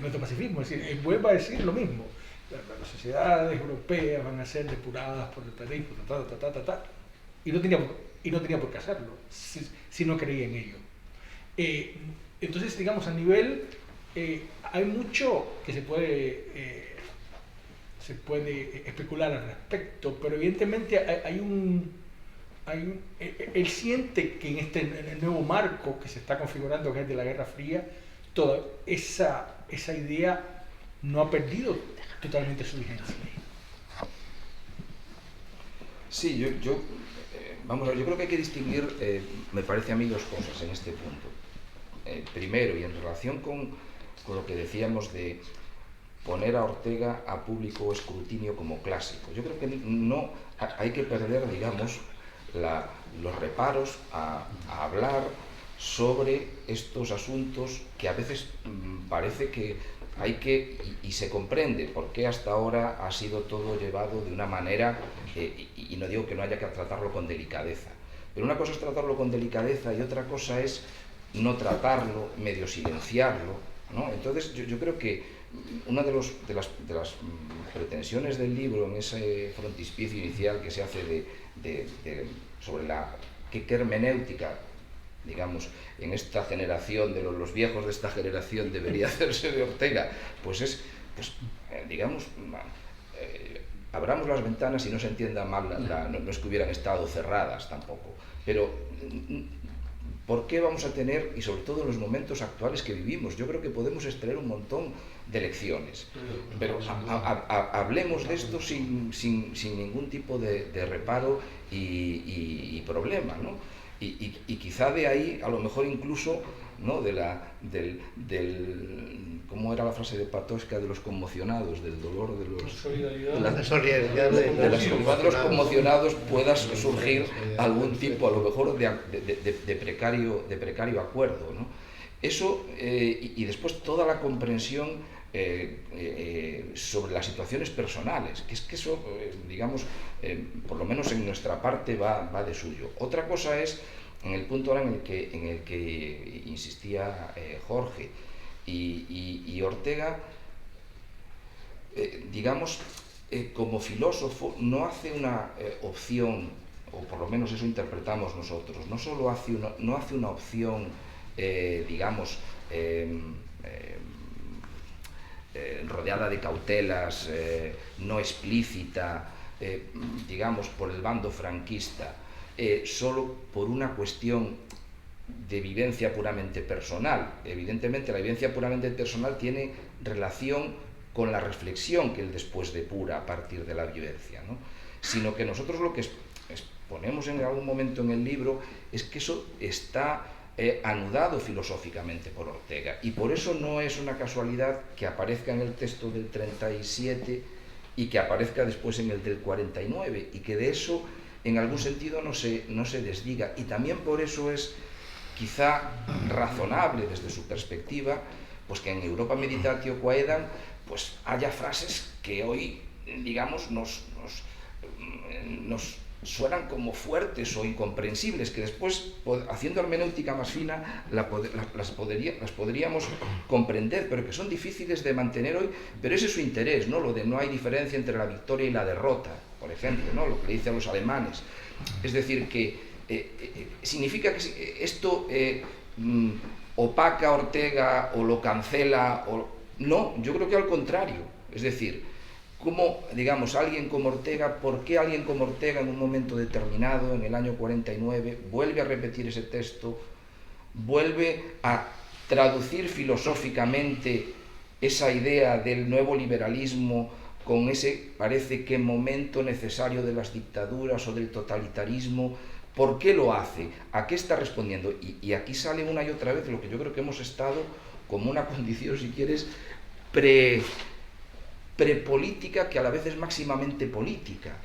Speaker 4: cuanto a pacifismo, es decir, vuelve a decir lo mismo. Las sociedades europeas van a ser depuradas por el pluralismo, y no tenía por qué hacerlo si no creía en ello. Entonces, digamos, a nivel, hay mucho que se puede especular al respecto, pero evidentemente él siente que en el nuevo marco que se está configurando, que es de la Guerra Fría, toda esa idea no ha perdido totalmente su vigencia.
Speaker 5: Sí, yo creo que hay que distinguir, me parece a mí, dos cosas en este punto. Primero, y en relación con lo que decíamos de poner a Ortega a público escrutinio como clásico. Yo creo que no hay que perder, digamos, los reparos a hablar sobre estos asuntos que a veces parece que hay que, y se comprende por qué hasta ahora ha sido todo llevado de una manera, y no digo que no haya que tratarlo con delicadeza, pero una cosa es tratarlo con delicadeza y otra cosa es no tratarlo, medio silenciarlo, ¿no? Entonces yo creo que una de las pretensiones del libro, en ese frontispicio inicial que se hace sobre qué hermenéutica, digamos, en esta generación, de los viejos de esta generación debería hacerse de Ortega, digamos, abramos las ventanas y no se entienda mal, no es que hubieran estado cerradas tampoco, pero ¿por qué vamos a tener, y sobre todo en los momentos actuales que vivimos? Yo creo que podemos extraer un montón de lecciones, pero hablemos de esto sin ningún tipo de reparo y problema, ¿no? Y quizá de ahí, a lo mejor incluso, ¿no?, ¿cómo era la frase de Patočka de los conmocionados, del dolor de los conmocionados, pueda surgir algún tipo, a lo mejor, de precario acuerdo, ¿no? Eso, y después toda la comprensión sobre las situaciones personales, que es que eso, digamos, por lo menos en nuestra parte va de suyo. Otra cosa es, en el punto ahora en el que insistía Jorge, y Ortega, digamos, como filósofo, no hace una opción, o por lo menos eso interpretamos nosotros, no solo hace una opción, digamos, rodeada de cautelas, no explícita, digamos, por el bando franquista, solo por una cuestión de vivencia puramente personal. Evidentemente la vivencia puramente personal tiene relación con la reflexión que él después depura a partir de la vivencia, ¿no? Sino que nosotros lo que exponemos en algún momento en el libro es que eso está anudado filosóficamente por Ortega, y por eso no es una casualidad que aparezca en el texto del 37 y que aparezca después en el del 49, y que de eso en algún sentido no se desdiga, y también por eso es quizá razonable desde su perspectiva, pues que en Europa Meditatio Quaedam pues haya frases que hoy, digamos, nos suenan como fuertes o incomprensibles, que después, haciendo hermenéutica más fina, las podríamos comprender, pero que son difíciles de mantener hoy. Pero ese es su interés, ¿no? Lo de no hay diferencia entre la victoria y la derrota, por ejemplo, ¿no? Lo que le dice a los alemanes. Es decir, que significa que esto opaca a Ortega o lo cancela, no, yo creo que al contrario. Es decir, ¿cómo, digamos, alguien como Ortega, por qué alguien como Ortega en un momento determinado, en el año 49, vuelve a repetir ese texto, vuelve a traducir filosóficamente esa idea del nuevo liberalismo con ese, parece que, momento necesario de las dictaduras o del totalitarismo? ¿Por qué lo hace? ¿A qué está respondiendo? Y aquí sale una y otra vez lo que yo creo que hemos estado como una condición, si quieres, prepolítica, que a la vez es máximamente política.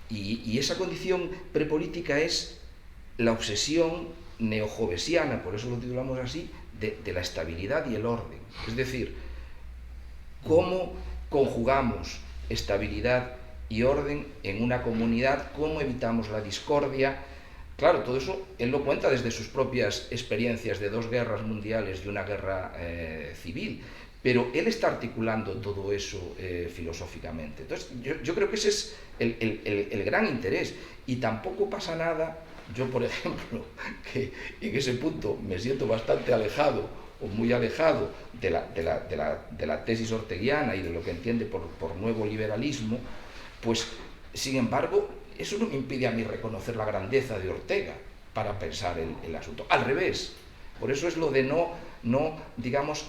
Speaker 5: Y esa condición prepolítica es la obsesión neojovesiana, por eso lo titulamos así, de la estabilidad y el orden. Es decir, cómo conjugamos estabilidad y orden en una comunidad, cómo evitamos la discordia. Claro, todo eso él lo cuenta desde sus propias experiencias de 2 guerras mundiales y una guerra civil, pero él está articulando todo eso filosóficamente. Entonces, yo creo que ese es el gran interés, y tampoco pasa nada. Yo, por ejemplo, que en ese punto me siento bastante alejado o muy alejado de la tesis orteguiana y de lo que entiende por nuevo liberalismo, pues, sin embargo, eso no me impide a mí reconocer la grandeza de Ortega para pensar el asunto. Al revés, por eso es lo de no digamos,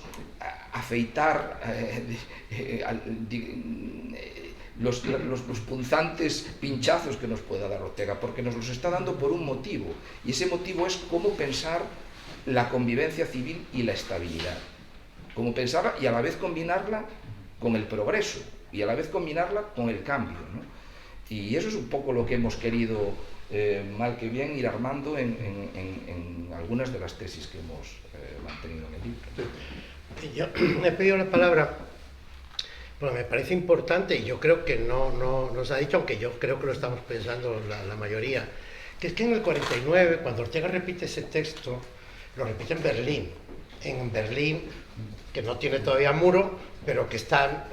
Speaker 5: afeitar los punzantes pinchazos que nos pueda dar Ortega, porque nos los está dando por un motivo, y ese motivo es cómo pensar la convivencia civil y la estabilidad, cómo pensarla y a la vez combinarla con el progreso, y a la vez combinarla con el cambio, ¿no? Y eso es un poco lo que hemos querido, mal que bien, ir armando en algunas de las tesis que hemos mantenido en el libro.
Speaker 3: Yo he pedido la palabra, bueno, me parece importante, y yo creo que no nos ha dicho, aunque yo creo que lo estamos pensando la mayoría, que es que en el 49, cuando Ortega repite ese texto, lo repite en Berlín. En Berlín, que no tiene todavía muro, pero que están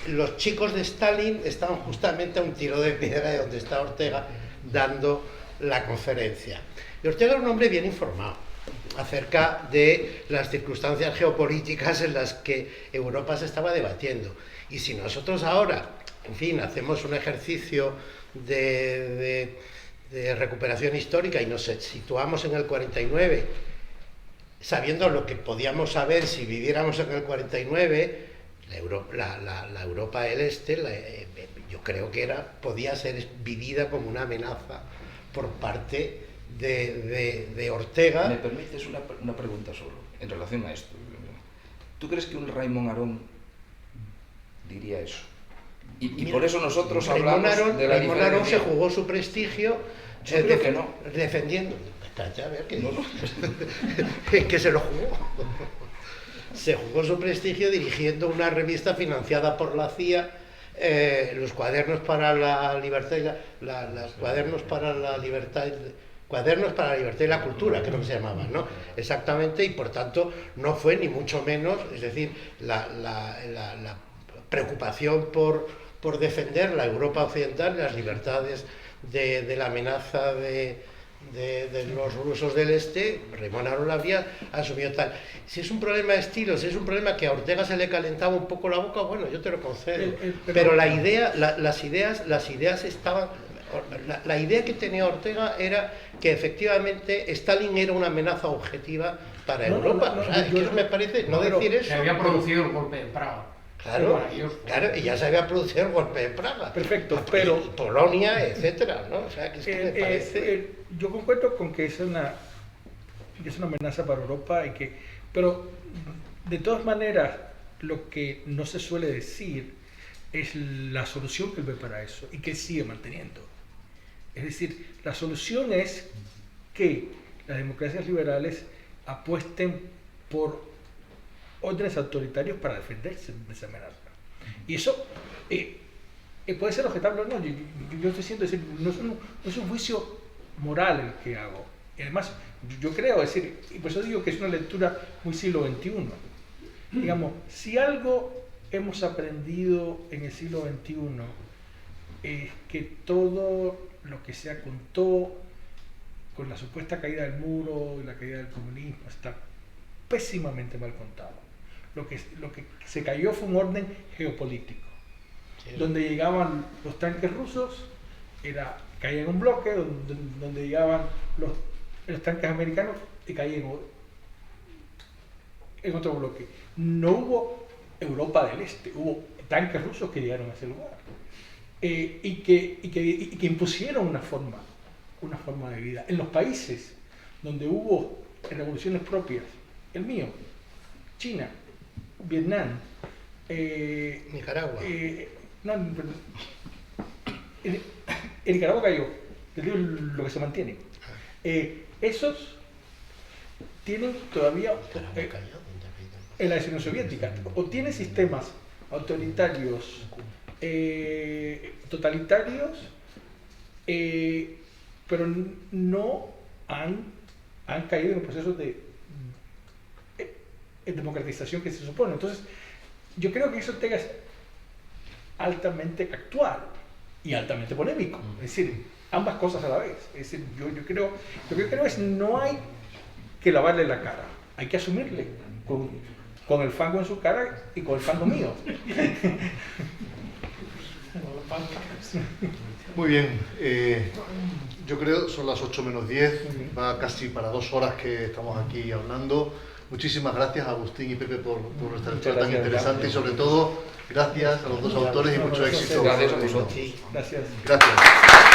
Speaker 3: los chicos de Stalin estaban justamente a un tiro de piedra de donde está Ortega dando la conferencia. Y Ortega era un hombre bien informado acerca de las circunstancias geopolíticas en las que Europa se estaba debatiendo. Y si nosotros ahora, en fin, hacemos un ejercicio de recuperación histórica y nos situamos en el 49, sabiendo lo que podíamos saber si viviéramos en el 49, la Europa del Este, yo creo que podía ser vivida como una amenaza por parte de Ortega.
Speaker 5: ¿Me permites una pregunta solo en relación a esto? ¿Tú crees que un Raymond Aron diría eso? Y por eso nosotros hablamos de la
Speaker 3: Raymond Aron se jugó su prestigio defendiendo. Calla, a ver, que, que se lo jugó. Se jugó su prestigio dirigiendo una revista financiada por la CIA, los Cuadernos para la Libertad y la Cultura, creo que se llamaban, ¿no? Exactamente, y por tanto no fue ni mucho menos, es decir, la preocupación por defender la Europa occidental y las libertades de la amenaza de los rusos del Este. Raymond Aron la había asumido tal. Si es un problema de estilo, si es un problema que a Ortega se le calentaba un poco la boca, bueno, yo te lo concedo. Pero las ideas estaban. La idea que tenía Ortega era que efectivamente Stalin era una amenaza objetiva para Europa. O sea, eso me parece, decir eso.
Speaker 6: Se había producido el golpe de Praga.
Speaker 3: Claro, y ya se había producido el golpe de Praga.
Speaker 4: Perfecto, pero
Speaker 3: Polonia, etcétera, ¿no? O sea, que es que me parece.
Speaker 4: Yo concuerdo con que es una amenaza para Europa, pero de todas maneras lo que no se suele decir es la solución que él ve para eso y que él sigue manteniendo. Es decir, la solución es que las democracias liberales apuesten por órdenes autoritarios para defenderse de esa amenaza. Y eso puede ser objetable o no. Yo estoy diciendo, no es un juicio moral el que hago. Y además, yo creo, y por eso digo que es una lectura muy siglo XXI. Digamos, si algo hemos aprendido en el siglo XXI es que todo lo que se contó con la supuesta caída del muro y la caída del comunismo está pésimamente mal contado. Lo que se cayó fue un orden geopolítico, sí, donde llegaban los tanques rusos, caían en un bloque, donde llegaban los tanques americanos y caían en otro bloque. No hubo Europa del Este, hubo tanques rusos que llegaron a ese lugar y que impusieron una forma de vida. En los países donde hubo revoluciones propias, el mío, China, Vietnam,
Speaker 3: Nicaragua.
Speaker 4: en Nicaragua cayó, les digo lo que se mantiene. Esos tienen todavía en la Unión Soviética, o tienen sistemas autoritarios, totalitarios, pero no han caído en el proceso de democratización que se supone. Entonces, yo creo que eso es altamente actual y altamente polémico. Es decir, ambas cosas a la vez. Es decir, yo creo que no hay que lavarle la cara, hay que asumirle con el fango en su cara y con el fango mío.
Speaker 1: Muy bien, yo creo son las 8 menos 10, va casi para 2 horas que estamos aquí hablando. Muchísimas gracias a Agustín y Pepe por nuestra lectura tan interesante y sobre todo gracias a los dos autores y mucho éxito.
Speaker 5: Gracias a vosotros.
Speaker 4: Gracias.
Speaker 1: Gracias.